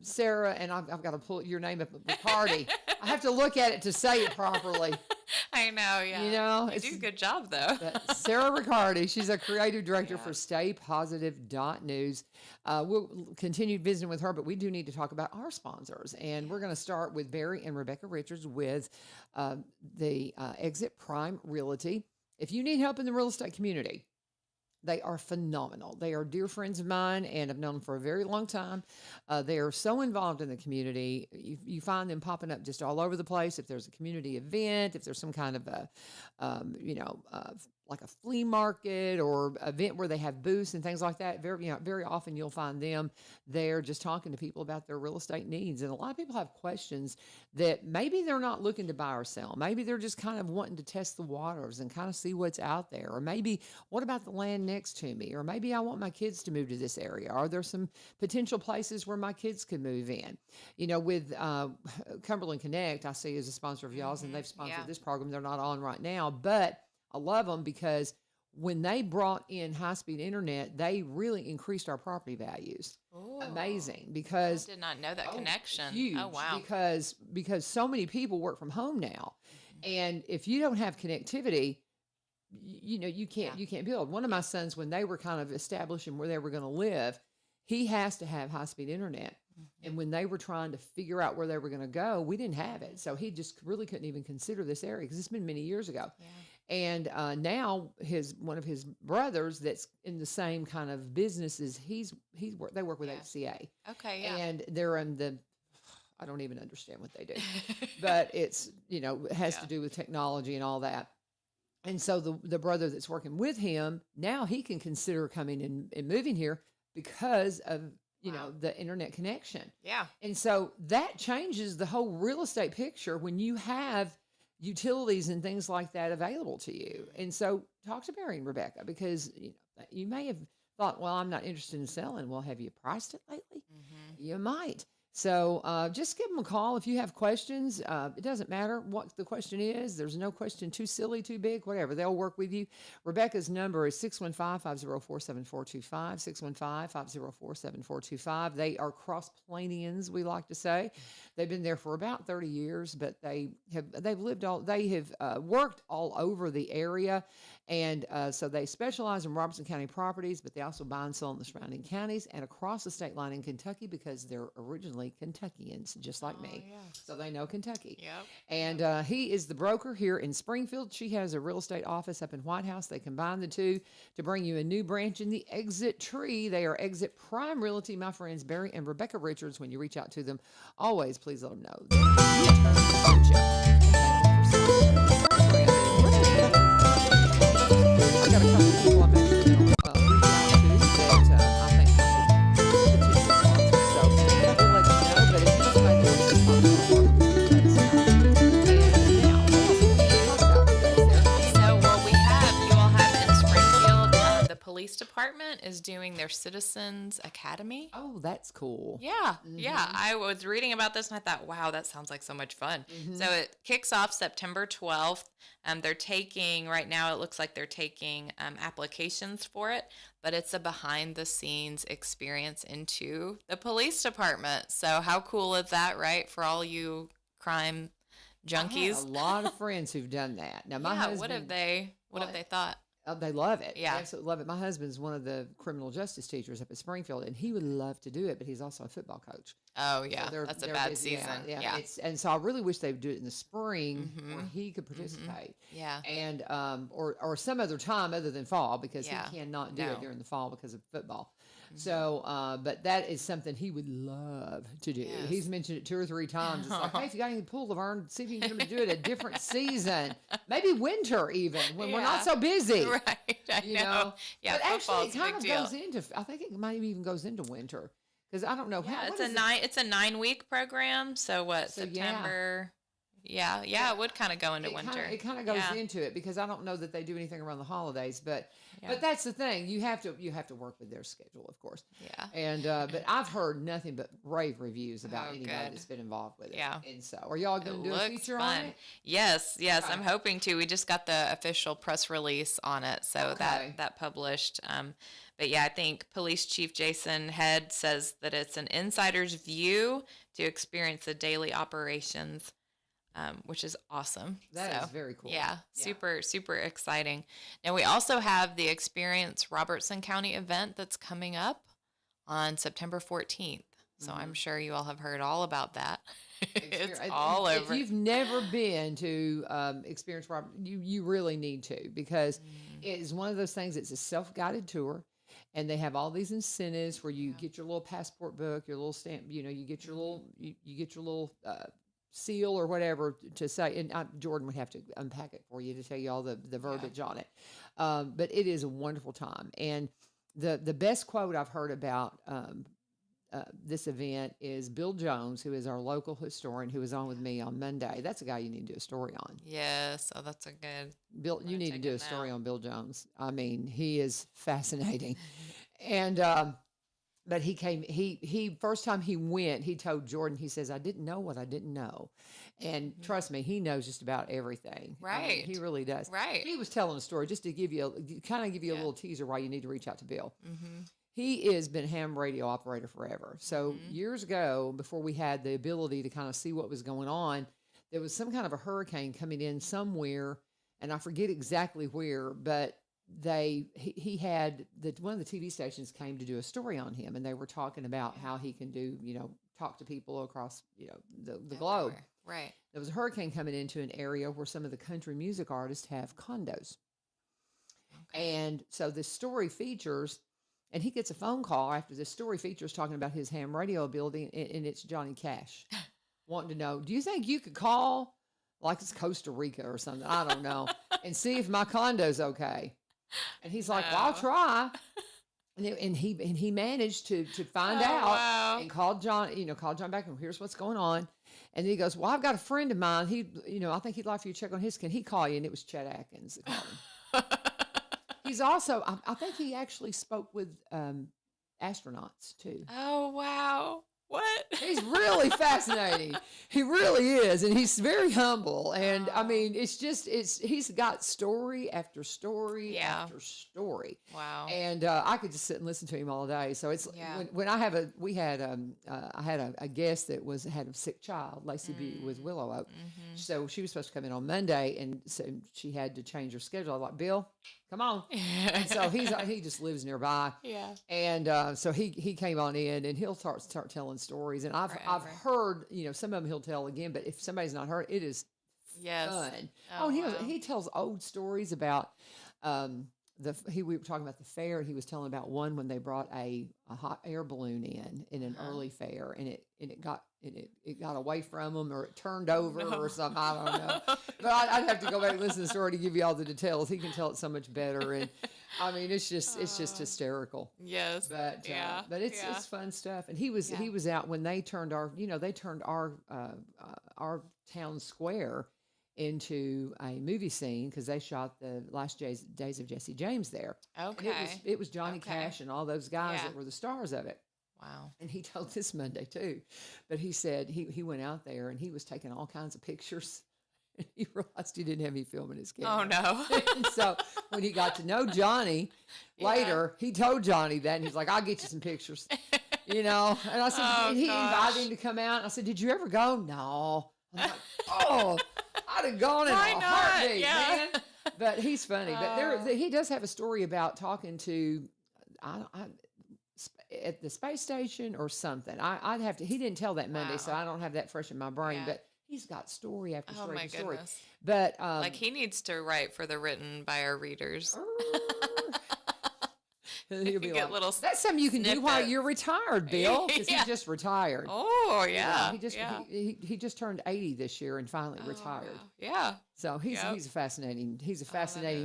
Sarah, and I've got to pull your name up, McCarty. I have to look at it to say it properly. I I know, yeah. You know, you do a good job, though. But Sarah Riccardi, she's a creative director for StayPositive.News. We'll continue visiting with her, but we do need to talk about our sponsors. And we're going to start with Barry and Rebecca Richards with the Exit Prime Realty. If you need help in the real estate community, they are phenomenal. They are dear friends of mine and I've known them for a very long time. They are so involved in the community. You find them popping up just all over the place. If there's a community event, if there's some kind of a, like a flea market or event where they have booths and things like that, very often you'll find them there just talking to people about their real estate needs. And a lot of people have questions that maybe they're not looking to buy or sell. Maybe they're just kind of wanting to test the waters and kind of see what's out there. Or maybe, what about the land next to me? Or maybe I want my kids to move to this area. Are there some potential places where my kids could move in? You know, with Cumberland Connect, I see as a sponsor of y'all's, and they've sponsored this program. They're not on right now, but I love them because when they brought in high-speed internet, they really increased our property values. Ooh. Amazing, because I did not know that connection. Huge, oh, wow. Because so many people work from home now, and if you don't have connectivity, you can't build. One of my sons, when they were kind of establishing where they were going to live, he has to have high-speed internet. And when they were trying to figure out where they were going to go, we didn't have it. So he just really couldn't even consider this area because it's been many years ago. Yeah. And now one of his brothers that's in the same kind of business as they work with HCA. Okay, yeah. And they're in I don't even understand what they do, but it's, it has to do with technology and all that. And so the brother that's working with him, now he can consider coming and moving here because of, the internet connection. Yeah. And so that changes the whole real estate picture when you have utilities and things like that available to you. And so talk to Barry and Rebecca, because you may have thought, well, I'm not interested in selling. Well, have you priced it lately? You might. So just give them a call if you have questions. It doesn't matter what the question is. There's no question too silly, too big, whatever. They'll work with you. Rebecca's number is 615-504-7425, 615-504-7425. They are cross-Planians, we like to say. They've been there for about 30 years, but they've worked all over the area. And so they specialize in Robertson County properties, but they also buy and sell in the surrounding counties and across the state line in Kentucky, because they're originally Kentuckians, just like me. Yeah. So they know Kentucky. Yep. And he is the broker here in Springfield. She has a real estate office up in White House. They combine the two to bring you a new branch in the Exit Tree. They are Exit Prime Realty, my friends Barry and Rebecca Richards. When you reach out to them, always please let them know I've got a couple of people I'm actually going to reach out to that I think I could potentially sponsor. So we'll let you know. But if you decide to sponsor our work, let us know. And now, what else do we need to talk about today, Sarah? So what you all have in Springfield, the police department is doing their Citizens Academy. Oh, that's cool. Yeah, yeah. I was reading about this and I thought, wow, that sounds like so much fun. So it kicks off September 12th. Right now it looks like they're taking applications for it, but it's a behind-the-scenes experience into the police department. So how cool is that, right, for all you crime junkies? I have a lot of friends who've done that. Now, my husband... What have they thought? They love it. Yeah. They absolutely love it. My husband's one of the criminal justice teachers up at Springfield, and he would love to do it, but he's also a football coach. Oh, yeah. So that's a bad busy. season. Yeah. And so I really wish they would do it in the spring where he could participate. Yeah. And or some other time other than fall, because he cannot do No. it during the fall because of football. So, but that is something he would love to do. Yes. He's mentioned it 2 or 3 times. It's like, hey, if you got any pool, LaVern, see if you can get him to do it a different season, maybe winter even, when we're not so busy. Right. I know. Yeah. But actually, football's it a kind big of deal. goes into. I think it might even goes into winter, because I don't know. Yeah, what it's is a 9-week program. So what? So, September. Yeah, it would kind of go into winter. It kind of goes into it, because I don't know that they do anything around the holidays, but that's the thing. You have to work with their schedule, of course. Yeah. And but I've heard nothing but rave reviews about anybody good. that's been involved with it. Yeah. And so, are y'all going to do a feature on it? Yes, I'm hoping to. We just got the official press release on it, so that published. But yeah, I think Police Chief Jason Head says that it's an insider's view to experience the daily operations which is awesome. That is very cool. Yeah, super, super exciting. Now, we also have the Experience Robertson County event that's coming up on September 14th. So I'm sure you all have heard all about that. It's all over. If you've never been to Experience Robert, you really need to, because it is one of those things. It's a self-guided tour, and they have all these incentives where you get your little passport book, your little stamp. You know, you get your little you get your little seal or whatever to say. And Jordan would have to unpack it for you to tell you all the verbiage on it. But it is a wonderful time, and the best quote I've heard about this event is Bill Jones, who is our local historian, who was on with me on Monday. That's a guy you need to do a story on. Yes. Oh, that's a good. Bill, you need to do a story on Bill Jones. I mean, he is fascinating. And, but he first time he went, he told Jordan, he says, I didn't know what I didn't know. And trust me, he knows just about everything. Right. I mean, he really does. Right. He was telling a story just to give you a little teaser why you need to reach out to Bill. Mm-hmm. He has been ham radio operator forever. So years ago, before we had the ability to kind of see what was going on, there was some kind of a hurricane coming in somewhere, and I forget exactly where, but he had one of the TV stations came to do a story on him, and they were talking about how he can do, talk to people across, the globe. Right. There was a hurricane coming into an area where some of the country music artists have condos. Okay. And so this story features. And he gets a phone call after this story features talking about his ham radio ability, and it's Johnny Cash wanting to know, do you think you could call, like it's Costa Rica or something, I don't know, and see if my condo's okay? And he's like, well, I'll try. And he managed to find out and called John back, and here's what's going on. And then he goes, well, I've got a friend of mine. I think he'd like for you to check on his. Can he call you? And it was Chet Atkins that called him. He's also, I think he actually spoke with astronauts too. Oh, wow. What? He's really fascinating. He really is. And he's very humble. And I mean, he's got story after story after story. Wow. And I could just sit and listen to him all day. So it's when I had a guest that had a sick child, Lacey B with Willow Oak. Mm-hmm. So she was supposed to come in on Monday, and so she had to change her schedule. I was like, Bill, come on. And so he just lives nearby. Yeah. And so he came on in, and he'll start telling stories. And I've heard, some of them he'll tell again, but if somebody's not heard, it is fun. Oh, he tells old stories about we were talking about the fair, and he was telling about one when they brought a hot air balloon in an early fair, and it got away from them, or it turned over or something. I don't know. But I'd have to go back and listen to the story to give you all the details. He can tell it so much better. And I mean, it's just hysterical. Yes. But it's fun stuff. And he was out when they turned our town square into a movie scene, because they shot the last days of Jesse James there. Okay. And it was Johnny Cash and all those guys that were the stars of it. Wow. And he told this Monday too, but he said he went out there and he was taking all kinds of pictures, and he realized he didn't have any film in his camera. Oh no. And so when he got to know Johnny later, he told Johnny that, and he's like, I'll get you some pictures, And I said, he invited him to come out. I said, did you ever go? No. I'm like, I'd have gone in a heartbeat, man. But he's funny. But he does have a story about talking to, at the space station or something. I'd have to. He didn't tell that Monday, so I don't have that fresh in my brain. Yeah. But he's got story after story after story. But he needs to write for the written by our readers. He'll be like, that's something you can do while you're retired, Bill, because he just retired. Oh yeah, he just turned 80 this year and finally retired. Wow. Yeah. So he's a fascinating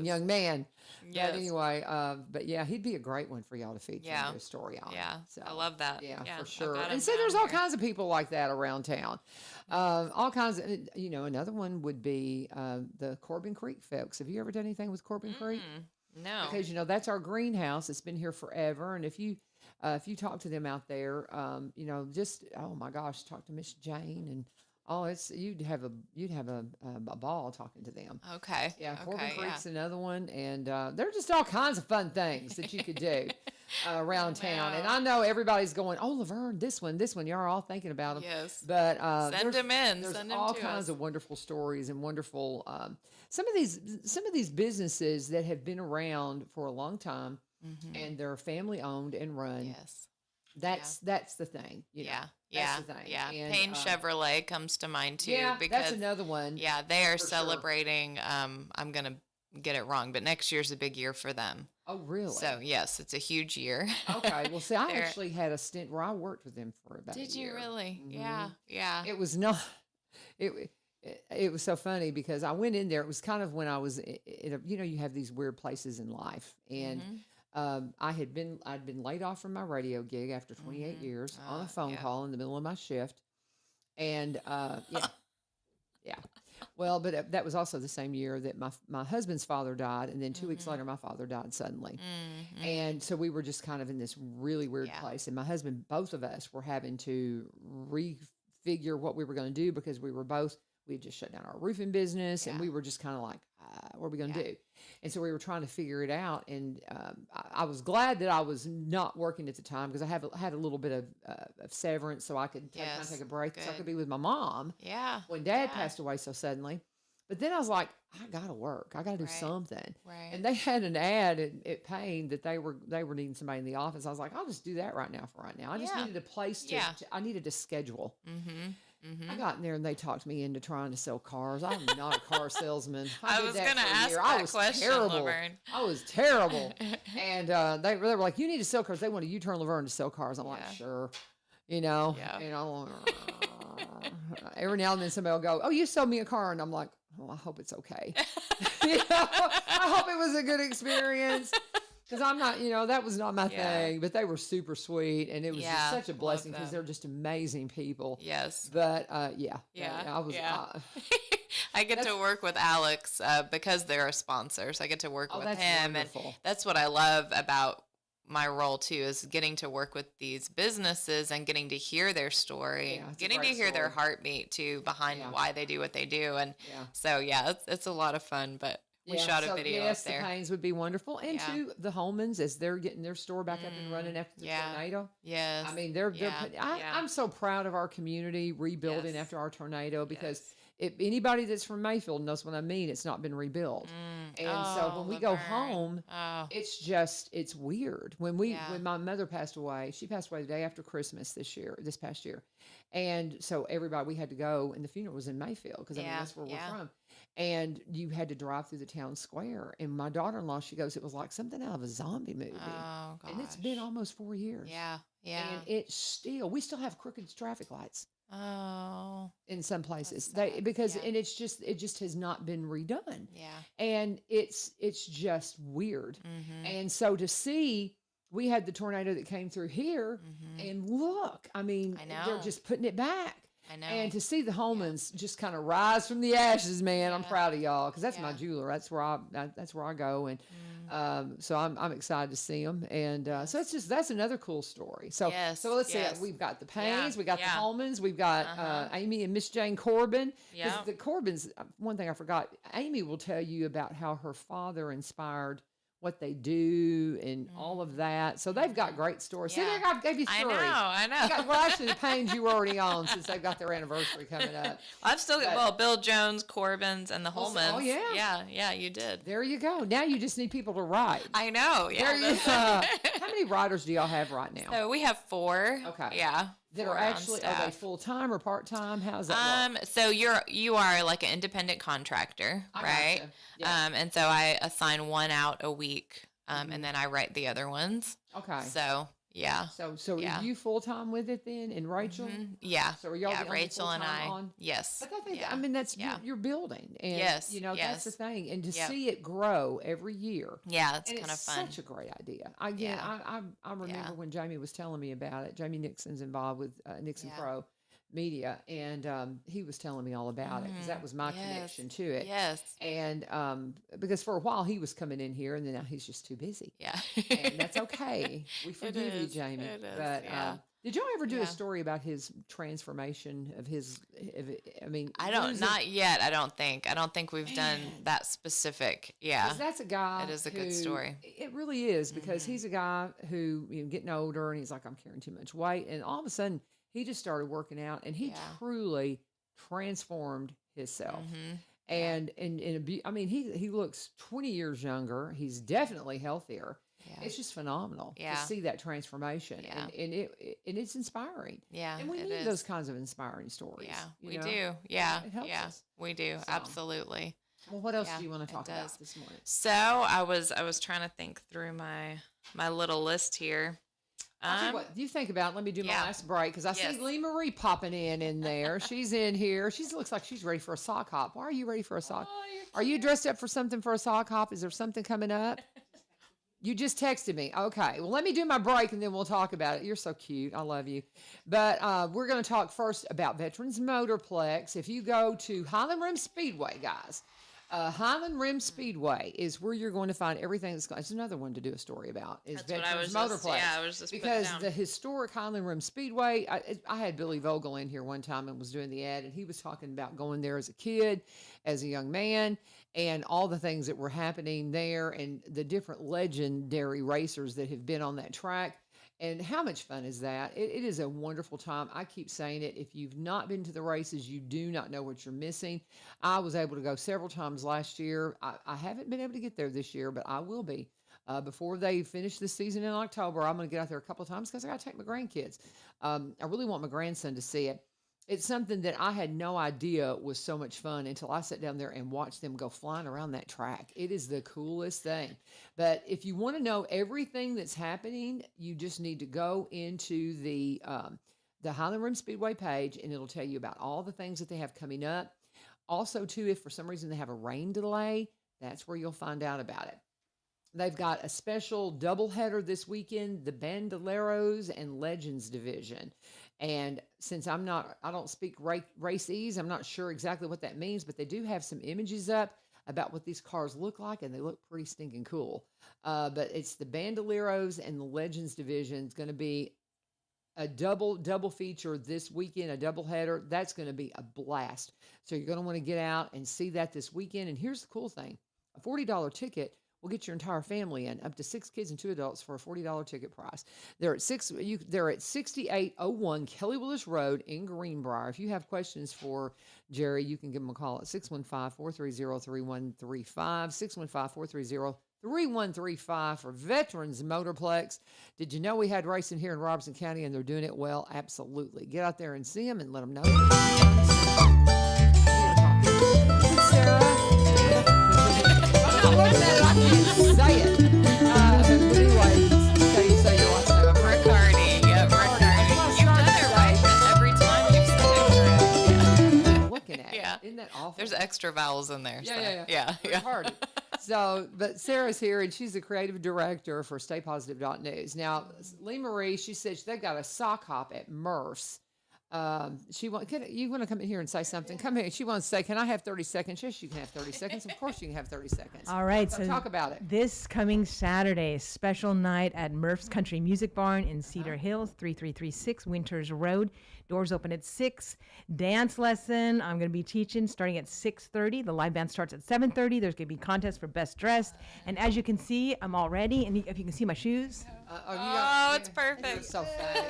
young man. Yes. But anyway, he'd be a great one for y'all to feature a story on. Yeah. So I love that. Yeah, for sure. And so there's all kinds of people like that around town. All kinds of, another one would be the Corbin Creek folks. Have you ever done anything with Corbin Creek? No. Because, that's our greenhouse. It's been here forever. And if you talk to them out there, just, oh my gosh, talk to Miss Jane and Oh, you'd have a ball talking to them. Okay. Yeah, Okay. Corbin Yeah. Creek's another one, and there are just all kinds of fun things that you could do around town. And I know everybody's going, "Oh, LaVern, this one." You're all thinking about them. Yes. But Send them in. There's Send them all to kinds us. of wonderful stories and wonderful some of these businesses that have been around for a long time, and they're family owned and run. Yes. That's the thing. You know? Yeah. That's the thing. Yeah. And, Payne Chevrolet comes to mind too. Yeah, because that's another one. Yeah, they are for sure. celebrating. I'm gonna get it wrong, but next year's a big year for them. Oh, really? So yes, it's a huge year. Okay. Well, see, I They're- actually had a stint where I worked with them for about a Did you year. really? Mhm. Yeah. Yeah. It was not. It was so funny because I went in there. It was kind of when I was, you have these weird places in life, and I'd been laid off from my radio gig after 28 years on a phone yeah. call in the middle of my shift, and yeah. Well, but that was also the same year that my husband's father died, and then 2 weeks later, my father died suddenly. And so we were just kind of in this really weird Yeah. place. And my husband, both of us, were having to refigure what we were going to do because we had just shut down our roofing business, and Yeah. we were just kind of like, what are we going to Yeah. do? And so we were trying to figure it out. And I was glad that I was not working at the time because I had a little bit of severance, so I could kind of Yes. take a break, so I Good. could be with my mom Yeah. when Dad Yeah. passed away so suddenly. But then I was like, I gotta work. I gotta do Right. something. Right. And they had an ad at Payne that they were needing somebody in the office. I was like, I'll just do that right now for right now. I just Yeah. needed a place to, Yeah. I needed a schedule. Mm-hmm. Mm-hmm. I got in there and they talked me into trying to sell cars. I'm not a car salesman. I did was that gonna for a ask year. I that was question, terrible. LaVern. I was terrible. And they were like, you need to sell cars. They wanted U-turn LaVern to sell cars. I'm like, Yeah. sure. Yeah. Every now and then somebody will go, oh, you sold me a car. And I'm like, oh, I hope it's okay. I hope it was a good experience. Because I'm not, that was not my Yeah. thing. But they were super sweet. And it was just Yeah, such a love blessing because them. they're just amazing people. Yes. But Yeah, I was. yeah. I get to work with Alex because they're a sponsor. So I get to work Oh, with that's him. wonderful. And that's what I love about my role too, is getting to work with these businesses and getting to hear their story, Yeah, it's a getting to great hear their story. heartbeat too behind Yeah. why they do what they do. And Yeah. so, yeah, it's a lot of fun, but we shot a video yes, up there. the Paynes would be wonderful. And Yeah. too, the Holmans, as they're getting their store back up and running after the yeah. tornado. Yes. I mean, they're Yeah, yeah. I'm so proud of our community rebuilding Yes. after our tornado because Yes. if anybody that's from Mayfield knows what I mean, it's not been rebuilt. And so when we go LaVern. home, Oh, it's weird. When Yeah. my mother passed away, she passed away the day after Christmas this past year. And so we had to go, and the funeral was in Mayfield because I mean, Yeah, that's where yeah. we're from. And you had to drive through the town square. And my daughter-in-law, she goes, it was like something out of a zombie movie. oh gosh. And it's been almost 4 years. Yeah. Yeah. And we still have crooked traffic lights Oh, in some places. That's sad. Yeah. And it just has not been redone. yeah. And it's just weird. Mm-hmm. And so to see, we had the tornado that came through here, and look, I mean, I they're know. just putting it back. I know. And to see the Holmans just kind of rise from the ashes, man, I'm Yeah. proud of y'all because that's my Yeah. jeweler. That's where I go, and Mm. so I'm excited to see them. And so that's another cool story. So Yes, so let's yes. see, we've got the Paynes, Yeah, we got yeah. the Holmans, we've got Amy and Miss Jane Corbin. 'Cause Yeah. the Corbins. One thing I forgot, Amy will tell you about how her father inspired what they do and all of that. So they've got great stories. See, Mm. Yeah. there, I gave you I three. know. Well, actually, the Paynes you were already on since they've got their anniversary coming up. I've still got, But- Bill Jones, Corbin's, and the Well, Holmans. oh, yeah. Yeah, you did. There you go. Now you just need people to write. I know. Yeah. There you How many writers do y'all have right now? So we have 4. Okay. Yeah. that 4 are on actually, are they staff. full time or part time? How's that work? So you are like an independent contractor, I right? gotcha. Yeah. And so I assign one out a week, and then I write the other ones. Okay. So yeah. So yeah. are you full time with it then, and Rachel? Yeah. So are y'all yeah, the only Rachel and full-time I. on? Yes. But I think, yeah. I mean, that's yeah. you're building, and Yes, that's the yes. thing, and to Yep. see it grow every year. Yeah, it's And kind of it's fun. such a great idea. I remember Yeah. when Jamie was telling me about it. Jamie Nixon's involved with Nixon Yeah. Pro Media, and he was telling me all about it because that was my Yes. connection to it. Yes. And because for a while he was coming in here, and then now he's just too busy, Yeah. and that's okay. We forgive you, is, Jamie. it is, But yeah. Did y'all ever do Yeah. a story about his transformation of his? I mean, I don't, losing- not yet. I don't think we've done that specific. Yeah. 'cause that's a guy. It is a good who- story. It really is because he's a guy who getting older and he's like, I'm carrying too much weight, and all of a sudden he just started working out and he Yeah. truly transformed himself. Mhm. And I mean, he looks 20 years younger. He's definitely healthier. Yeah. It's just phenomenal Yeah. to see that transformation, Yeah. and it's inspiring. Yeah. And we it need is. those kinds of inspiring stories. Yeah, you we know? do. Yeah. It helps Yeah. us. We do. So. Absolutely. Well, what else Yeah, do you want to it talk about does. this morning? So I was trying to think through my little list here. I'll tell you what, you think about it. Let me do my Yeah. last break because I Yes. see Lee Marie popping in there. She's in here. She looks like she's ready for a sock hop. Why are you ready for a sock? Are you dressed up for something for a sock hop? Is there something coming up? You just texted me. Okay. Well, let me do my break and then we'll talk about it. You're so cute. I love you. But we're going to talk first about Veterans Motorplex. If you go to Highland Rim Speedway, guys, Highland Rim Speedway is where you're going to find everything that's going. It's another one to do a story about. Is That's what I Veterans was just- Motorplex? yeah, I was just putting because down. the historic Highland Rim Speedway. I had Billy Vogel in here one time and was doing the ad, and he was talking about going there as a kid, as a young man, and all the things that were happening there, and the different legendary racers that have been on that track. And how much fun is that? It is a wonderful time. I keep saying it. If you've not been to the races, you do not know what you're missing. I was able to go several times last year. I haven't been able to get there this year, but I will be. Before they finish the season in October, I'm going to get out there a couple of times because I got to take my grandkids. I really want my grandson to see it. It's something that I had no idea was so much fun until I sat down there and watched them go flying around that track. It is the coolest thing. But if you want to know everything that's happening, you just need to go into the Highland Rim Speedway page, and it'll tell you about all the things that they have coming up. Also, too, if for some reason they have a rain delay, that's where you'll find out about it. They've got a special doubleheader this weekend, the Bandoleros and Legends division. And since I don't speak raceese, I'm not sure exactly what that means, but they do have some images up about what these cars look like, and they look pretty stinking cool. But it's the Bandoleros and the Legends division. It's going to be a double feature this weekend, a doubleheader. That's going to be a blast. So you're going to want to get out and see that this weekend. And here's the cool thing: a $40 ticket will get your entire family in, up to 6 kids and 2 adults for a $40 ticket price. They're at 6801 Kelly Willis Road in Greenbrier. If you have questions for Jerry, you can give him a call at 615-430-3135, 615-430-3135 for Veterans Motorplex. Did you know we had racing here in Robertson County and they're doing it well? Absolutely. Get out there and see them and let them know. Sarah. I'm not looking at it. I can't say it. Anyway, how you say your last name? Riccardi. Yeah, Riccardi. You've done it right every time you've said it correct. I'm looking at Yeah. it. Isn't that awful? There's extra vowels in there. Yeah, so. Yeah. Hardy. So, but Sarah's here, and she's the creative director for StayPositive.News. Now, Lee Marie, she said they've got a sock hop at Murph's. You want to come in here and say something? Come here. She wants to say, "Can I have 30 seconds?" Yes, you can have 30 seconds. Of course, you can have 30 seconds. All right, So so talk about it. This coming Saturday, special night at Murph's Country Music Barn in Cedar Hills, 3336 Winters Road. Doors open at 6. Dance lesson. I'm going to be teaching starting at 6:30. The live band starts at 7:30. There's going to be contest for best dressed. And as you can see, I'm all ready. And if you can see my shoes. It's You're perfect. so funny.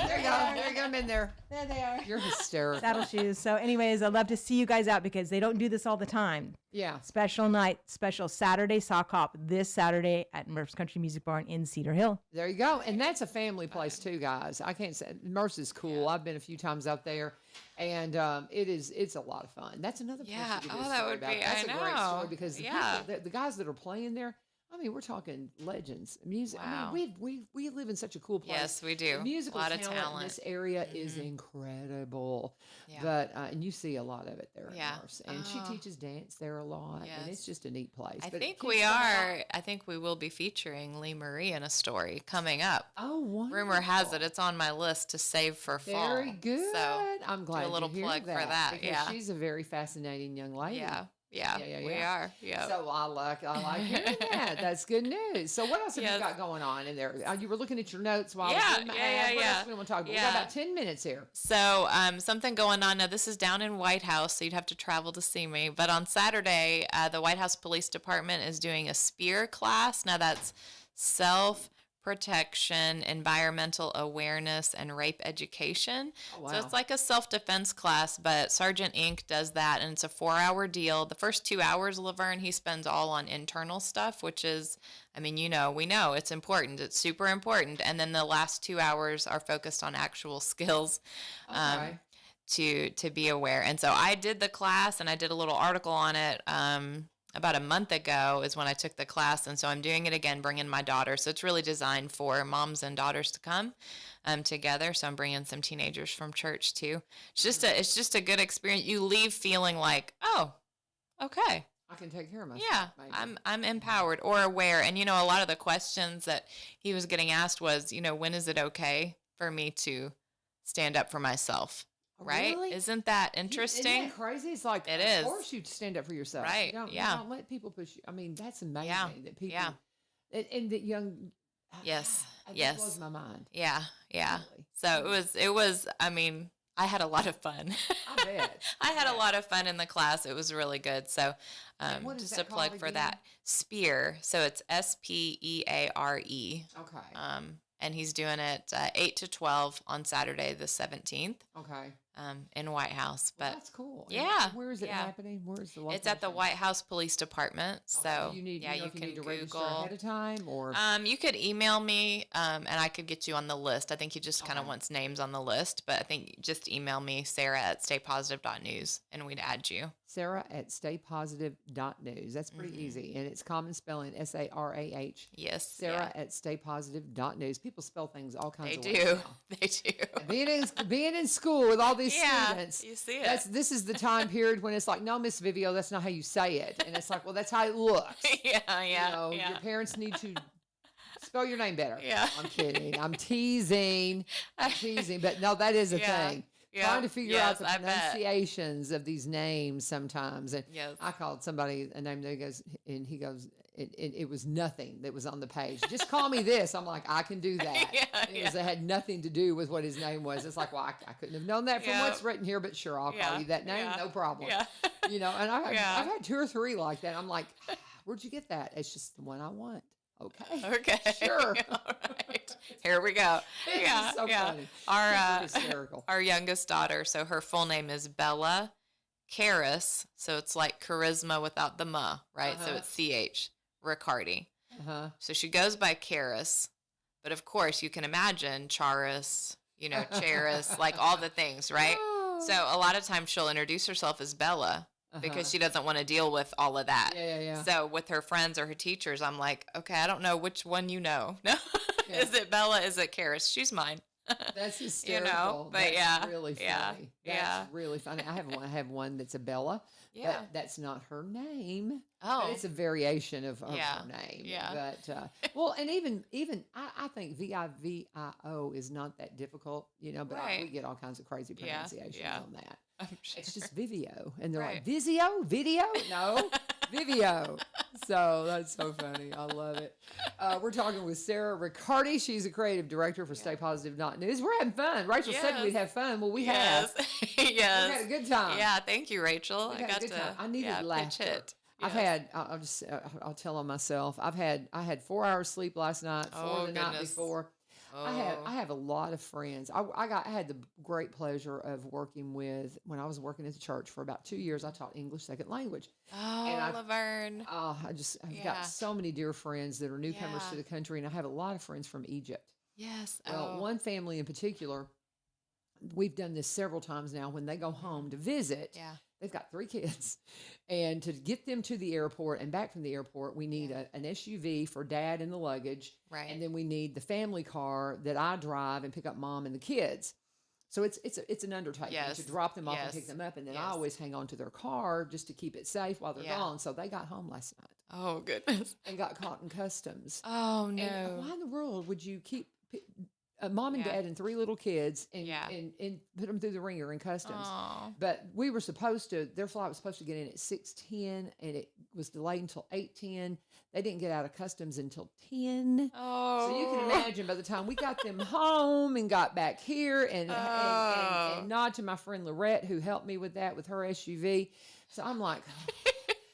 There you go. There you go. I'm in there. There they are. You're hysterical. Saddle shoes. So anyways, I'd love to see you guys out because they don't do this all the time. Yeah. Special night, special Saturday sock hop this Saturday at Murph's Country Music Barn in Cedar Hill. There you go. And that's a family place too, guys. I can't say Merce is cool. I've been a few times out there, and it's a lot of fun. That's another place Yeah. you could do Oh, a that story would about. be- That's I a great know. story because the, Yeah. people, the guys that are playing there, I mean, we're talking legends. Music. Wow. I mean, we live in such a cool place. Yes, we do. The musical A lot of talent in this talent. area is incredible. Yeah. But and you see a lot of it there at Yeah. Merce. And she Oh. teaches dance there a lot, and it's Yes. just a neat place. I But think kids we come out- are. I think we will be featuring Lee Marie in a story coming up. Oh, wonderful. Rumor has it it's on my list to save for fall. Very good. So I'm glad a little to hear plug for that that, because yeah. she's a very fascinating young lady. yeah, Yeah. Yeah. We are. Yeah. So I like hearing that. That's good news. So what else have you Yes. got going on in there? You were looking at your notes while I Yeah, was doing my ad. What else we want to talk about? We got Yeah. about 10 minutes here. So, something going on now. This is down in White House, so you'd have to travel to see me. But on Saturday, the White House Police Department is doing a SPEAR class. Now that's self-protection, environmental awareness, and rape education. Oh, wow. So it's like a self-defense class, but Sergeant Inc. does that, and it's a 4-hour deal. The first 2 hours, LaVern, he spends all on internal stuff, which is, I mean, we know it's important. It's super important. And then the last 2 hours are focused on actual skills. Okay. To be aware. And so I did the class, and I did a little article on it about a month ago is when I took the class. And so I'm doing it again, bringing my daughter. So it's really designed for moms and daughters to come together. So I'm bringing some teenagers from church too. It's just a good experience. You leave feeling like, oh, okay. I can take care of myself. Yeah, maybe. I'm empowered or aware. And, a lot of the questions that he was getting asked was, when is it okay for me to stand up for myself? Right? Really? Isn't that interesting? Isn't that crazy? It's like, It of is. course you stand up for yourself. Right, You don't, yeah. You don't let people push you. I mean, that's amazing Yeah, that people, yeah. and that young, Yes, that yes. blows my mind. Yeah. Really. So it was, I mean, I had a lot of fun. I bet. I had a lot of fun in the class. It was really good. So, what is just that a plug called for again? that. SPEAR. So it's SPEARE. Okay. And he's doing it 8 to 12 on Saturday, the 17th, Okay. in White House. Well, But that's cool. And yeah, Where is it yeah. happening? Where is the it's at the location? White House Police Department. So Okay, you need, yeah, you know you if you can need to register Google. ahead of time or. You could email me, and I could get you on the list. I think he just kind of wants names on the list, but I think just email me, Sarah@staypositive.news, and we'd add you. Sarah@staypositive.news. That's pretty easy. And it's common spelling, SARAH. Yes. Sarah@staypositive.news. People spell things all kinds They of ways do. now. They do. Being in school with all these Yeah, students, you see it. This is the time period when it's like, no, Miss Vivio, that's not how you say it, and it's like, well, that's how it looks. Yeah. Your parents need to spell your name better. Yeah. I'm kidding. I'm teasing. But no, that is a Yeah. thing. Yeah. Trying to figure out Yes, the I bet. pronunciations of these names sometimes. And Yes. I called somebody a name that goes, and he goes, it was nothing that was on the page. Just call me this. I'm like, I can do that. It had nothing to do with what his name was. It's like, well, I couldn't have known that from Yeah. what's written here, but sure, I'll call you that name. Yeah. No problem. Yeah. And I've Yeah. had 2 or 3 like that. I'm like, where'd you get that? It's just the one I want. Okay. Okay. Sure. All right. Here we go. It's Yeah. so yeah. funny. Our Super hysterical. our youngest daughter, so her full name is Bella Karis. So it's like charisma without the ma, right? So it's CH Riccardi. Uh-huh. So she goes by Karis, but of course you can imagine Charis, Charis, like all the things, right? So a lot of times she'll introduce herself as Bella because she doesn't want to deal with all of that. Yeah. So with her friends or her teachers, I'm like, okay, I don't know which one you know. No, Yeah. Is it Bella? Is it Karis? She's mine. That's hysterical. but that's yeah, really funny. yeah, That's yeah. really funny. I have one that's a Bella. Yeah. But that's not her name. Oh. But it's a variation of Yeah, her name. yeah. But well, and even I think Vivio is not that difficult, but Right. we get all kinds of crazy Yeah, pronunciations yeah. on that. I'm sure. It's just Vivio, and they're like Right. Vizio, video, no, Vivio. So that's so funny. I love it. We're talking with Sarah Riccardi. She's a creative director for StayPositive.News. We're having fun. Rachel said Yes. we'd have fun. Well, we Yes. have. Yes. We had a good time. Yeah. Thank you, Rachel. We I had a got good to. time. I needed pitch laughter. it. I've Yes. had. I'll tell on myself. I had 4 hours sleep last night. 4 Oh, the night goodness. before. Oh. I have a lot of friends. I had the great pleasure of working with when I was working at the church for about 2 years. I taught English second language. Oh, Laverne. I've Yeah. got so many dear friends that are newcomers Yeah. to the country, and I have a lot of friends from Egypt. Yes. Well, Oh. one family in particular, we've done this several times now. When they go home to visit, Yeah. they've got 3 kids, and to get them to the airport and back from the airport, we need an SUV for dad and the luggage, Right. and then we need the family car that I drive and pick up mom and the kids. So it's an undertaking Yes. to drop them off and Yes. pick them up, and then I Yes. always hang on to their car just to keep it safe while they're Yeah. gone. So they got home last night Oh goodness. and got caught in customs. Oh no. And why in the world would you keep a mom and Yeah. dad and 3 little kids, and, Yeah. and put them through the ringer in customs. Aw. But we were supposed to, their flight was supposed to get in at 6:10, and it was delayed until 8:10. They didn't get out of customs until 10. Oh. So you can imagine by the time we got them home and got back here, and nod to my friend Lorette, who helped me with that with her SUV. So I'm like,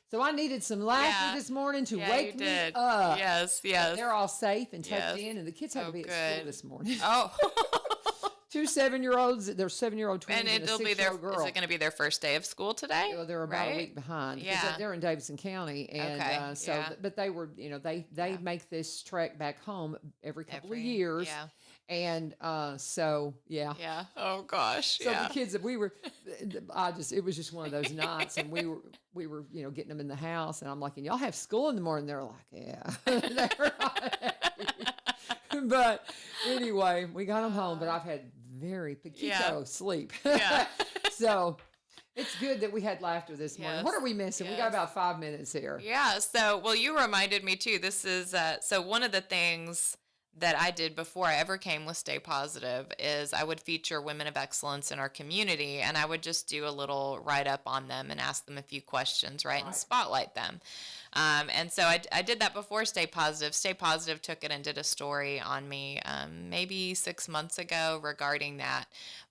so I needed some laughter Yeah. this morning to Yeah, wake you me did. up. Yes, But yes. they're all safe and tucked Yes. in, and the kids had to Oh, be at school good. this morning. Oh. 2 7-year-olds, they're 7-year-old twins And and, it'll a be their, 6-year-old girl. is it going to be their first day of school today? Well, they're about a Right? week behind. Yeah. Because they're in Davidson County, and Okay, so yeah. but they were, they Yeah. make this trek back home every couple of Every- years, Yeah. and so yeah. Yeah. Oh, gosh. So yeah. the kids that we were, it was just one of those nights, and we were, getting them in the house, and I'm like, and y'all have school in the morning? They're like, yeah. They were not happy. But anyway, we got them home, but I've had very pequito Yeah. sleep. Yeah. So it's good that we had laughter this morning. Yes. What are we missing? We got Yes. about 5 minutes here. Yeah. So, well, you reminded me too. This is so one of the things that I did before I ever came with Stay Positive is I would feature women of excellence in our community, and I would just do a little write up on them and ask them a few questions, right, and spotlight them. And so I did that before Stay Positive. Stay Positive took it and did a story on me maybe 6 months ago regarding that.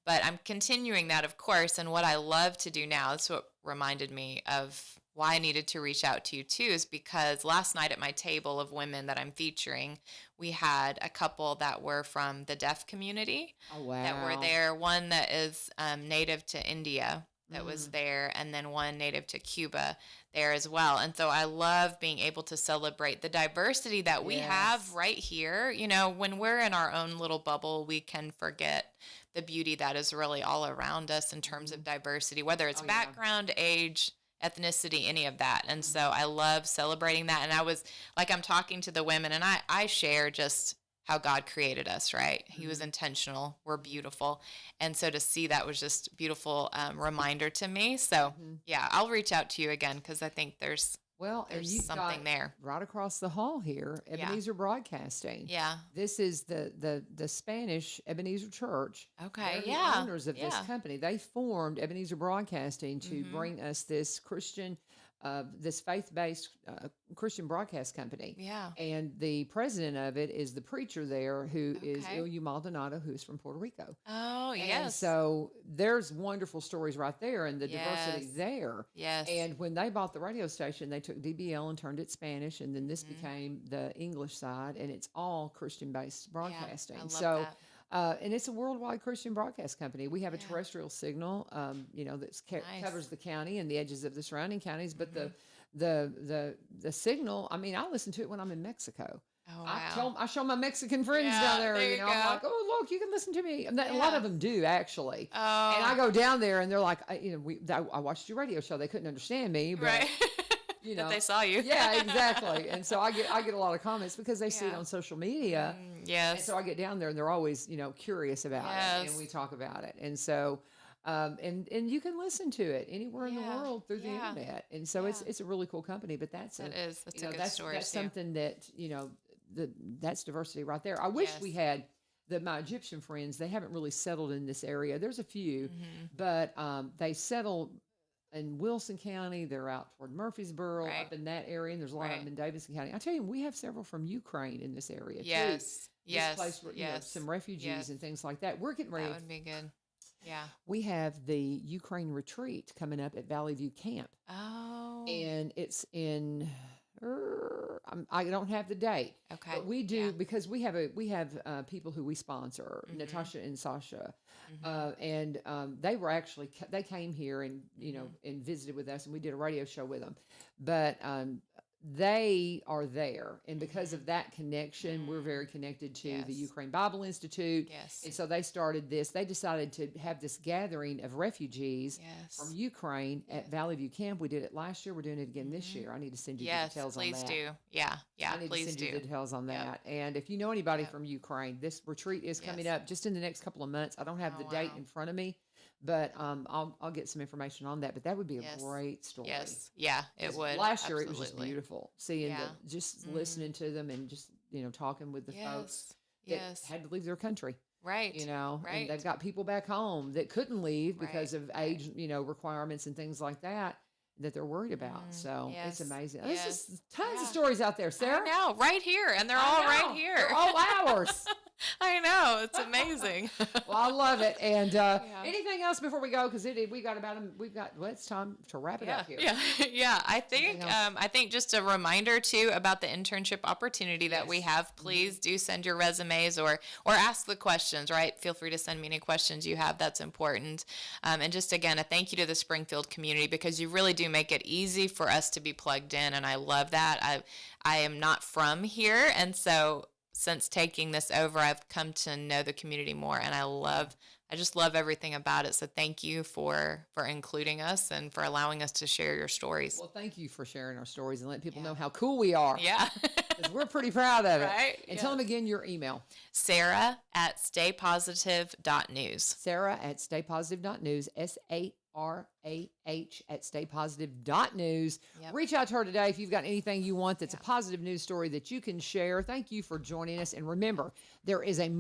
But I'm continuing that, of course. And what I love to do now, that's what reminded me of why I needed to reach out to you too, is because last night at my table of women that I'm featuring, we had a couple that were from the deaf community Oh, wow. that were there. One that is native to India that was there, and then one native to Cuba there as well. And so I love being able to celebrate the diversity that we have Yes. right here. When we're in our own little bubble, we can forget the beauty that is really all around us in terms of diversity, whether it's Oh, yeah. background, age, ethnicity, any of that. And so I love celebrating that. And I was like, I'm talking to the women, and I share just how God created us, right? He was intentional. We're beautiful. And so to see that was just a beautiful reminder to me. So yeah, I'll reach out to you again, because I think there's Well, and there's you've something got there. right across the hall here, Ebenezer Broadcasting. Yeah. This is the Spanish Ebenezer Church. Okay. They're the Yeah. owners of this Yeah. company. They formed Ebenezer Broadcasting to bring us this Christian, this faith-based Christian broadcast company. Yeah. And the president of it is the preacher there, who is Okay. Ilya Maldonado, who is from Puerto Rico. Oh, And yes. so there's wonderful stories right there, and the diversity Yes. there. Yes. And when they bought the radio station, they took DBL and turned it Spanish, and then this became the English side, and it's all Christian-based broadcasting. I love So, that. and it's a worldwide Christian broadcast company. We have a Yeah. terrestrial signal, that Nice. covers the county and the edges of the surrounding counties. But the signal, I mean, I listen to it when I'm in Mexico. Oh, wow. I show my Mexican friends Yeah, down there. there you I'm go. like, oh look, you can listen to me. And a lot Yeah. of them do actually. Oh. And I go down there, and they're like, I watched your radio show. They couldn't understand me, but Right. know, That they saw you. yeah, exactly. And so I get a lot of comments because they see it Yeah. on social media. And Yes. so I get down there, and they're always, curious about it, and Yes. we talk about it. And so, and you can listen to it anywhere in the Yeah. world through the Yeah. internet. And so Yeah. it's a really cool company. But that's That is. That's a good that's story that's too. something that that's diversity right there. I wish we Yes. had my Egyptian friends. They haven't really settled in this area. There's a few, but they settle in Wilson County. They're out toward Murfreesboro, Right. up in that area, and there's a lot of them in Davidson County. I tell you, we have several from Ukraine in this area too. Yes. Yes. Displaced, Yes. some refugees Yes. and things like that. We're getting ready. That would be good. Yeah. We have the Ukraine retreat coming up at Valley View Camp, Oh. and it's in. I don't have the date. Okay. But we do Yeah. because we have people who we sponsor, Natasha and Sasha, and they were actually they came here and and visited with us, and we did a radio show with them, but they are there, and because of that connection, we're very connected to the Yes. Ukraine Bible Institute. Yes. And so they started this. They decided to have this gathering of refugees Yes. from Ukraine at Valley View Camp. We did it last year. We're doing it again this year. I need to send you the Yes. details on Please that. do. Yeah. Yeah. I need Please to send do. you the details on Yep. that. And if you know anybody Yep. from Ukraine, this retreat is coming Yes. up just in the next couple of months. I don't have Oh, the date wow. in front of me, but I'll get some information on that. But that would be a Yes. great story. Yes. Yeah. It 'Cause would. Last year it was just Absolutely. beautiful seeing Yeah. just listening to them and just talking with the folks Yes. that Yes. had to leave their country. Right. You know, and Right. they've got people back home that couldn't leave because Right, of age, requirements and things like that they're worried about. So it's yes, amazing. yes. There's just tons of Yeah. stories out there, I Sarah. know, right here, and they're I all know. right here. They're all ours. I know, it's amazing. Well, I love it. And anything else before we go? Because it's time to wrap it up here. Yeah. I think Anything else? I think just a reminder too about the internship opportunity that we have. Please do send your resumes or ask the questions. Right, feel free to send me any questions you have. That's important. And just again, a thank you to the Springfield community because you really do make it easy for us to be plugged in, and I love that. I am not from here, and so since taking this over, I've come to know the community more, and I just love everything about it. So thank you for including us and for allowing us to share your stories. Well, thank you for sharing our stories and letting people know how cool we are. Yeah. 'Cause we're pretty proud of it. Right? And tell them again your email. Sarah@staypositive.news. Sarah@staypositive.news. SARAH@staypositive.news. Yep. Reach out to her today if you've got anything you want that's a positive news story that you can share. Thank you for joining us. And remember, there is a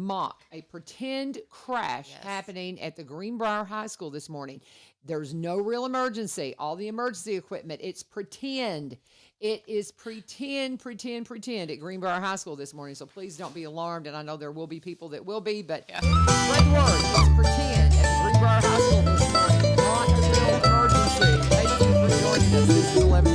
pretend crash happening at the Greenbrier High School this morning. There's no real emergency. All the emergency equipment, it's pretend. It is pretend at Greenbrier High School this morning. So please don't be alarmed. And I know there will be people that will be, but spread the word. It's pretend at the Greenbrier High School this morning. Not a real emergency. Thank you for joining us. This is 11.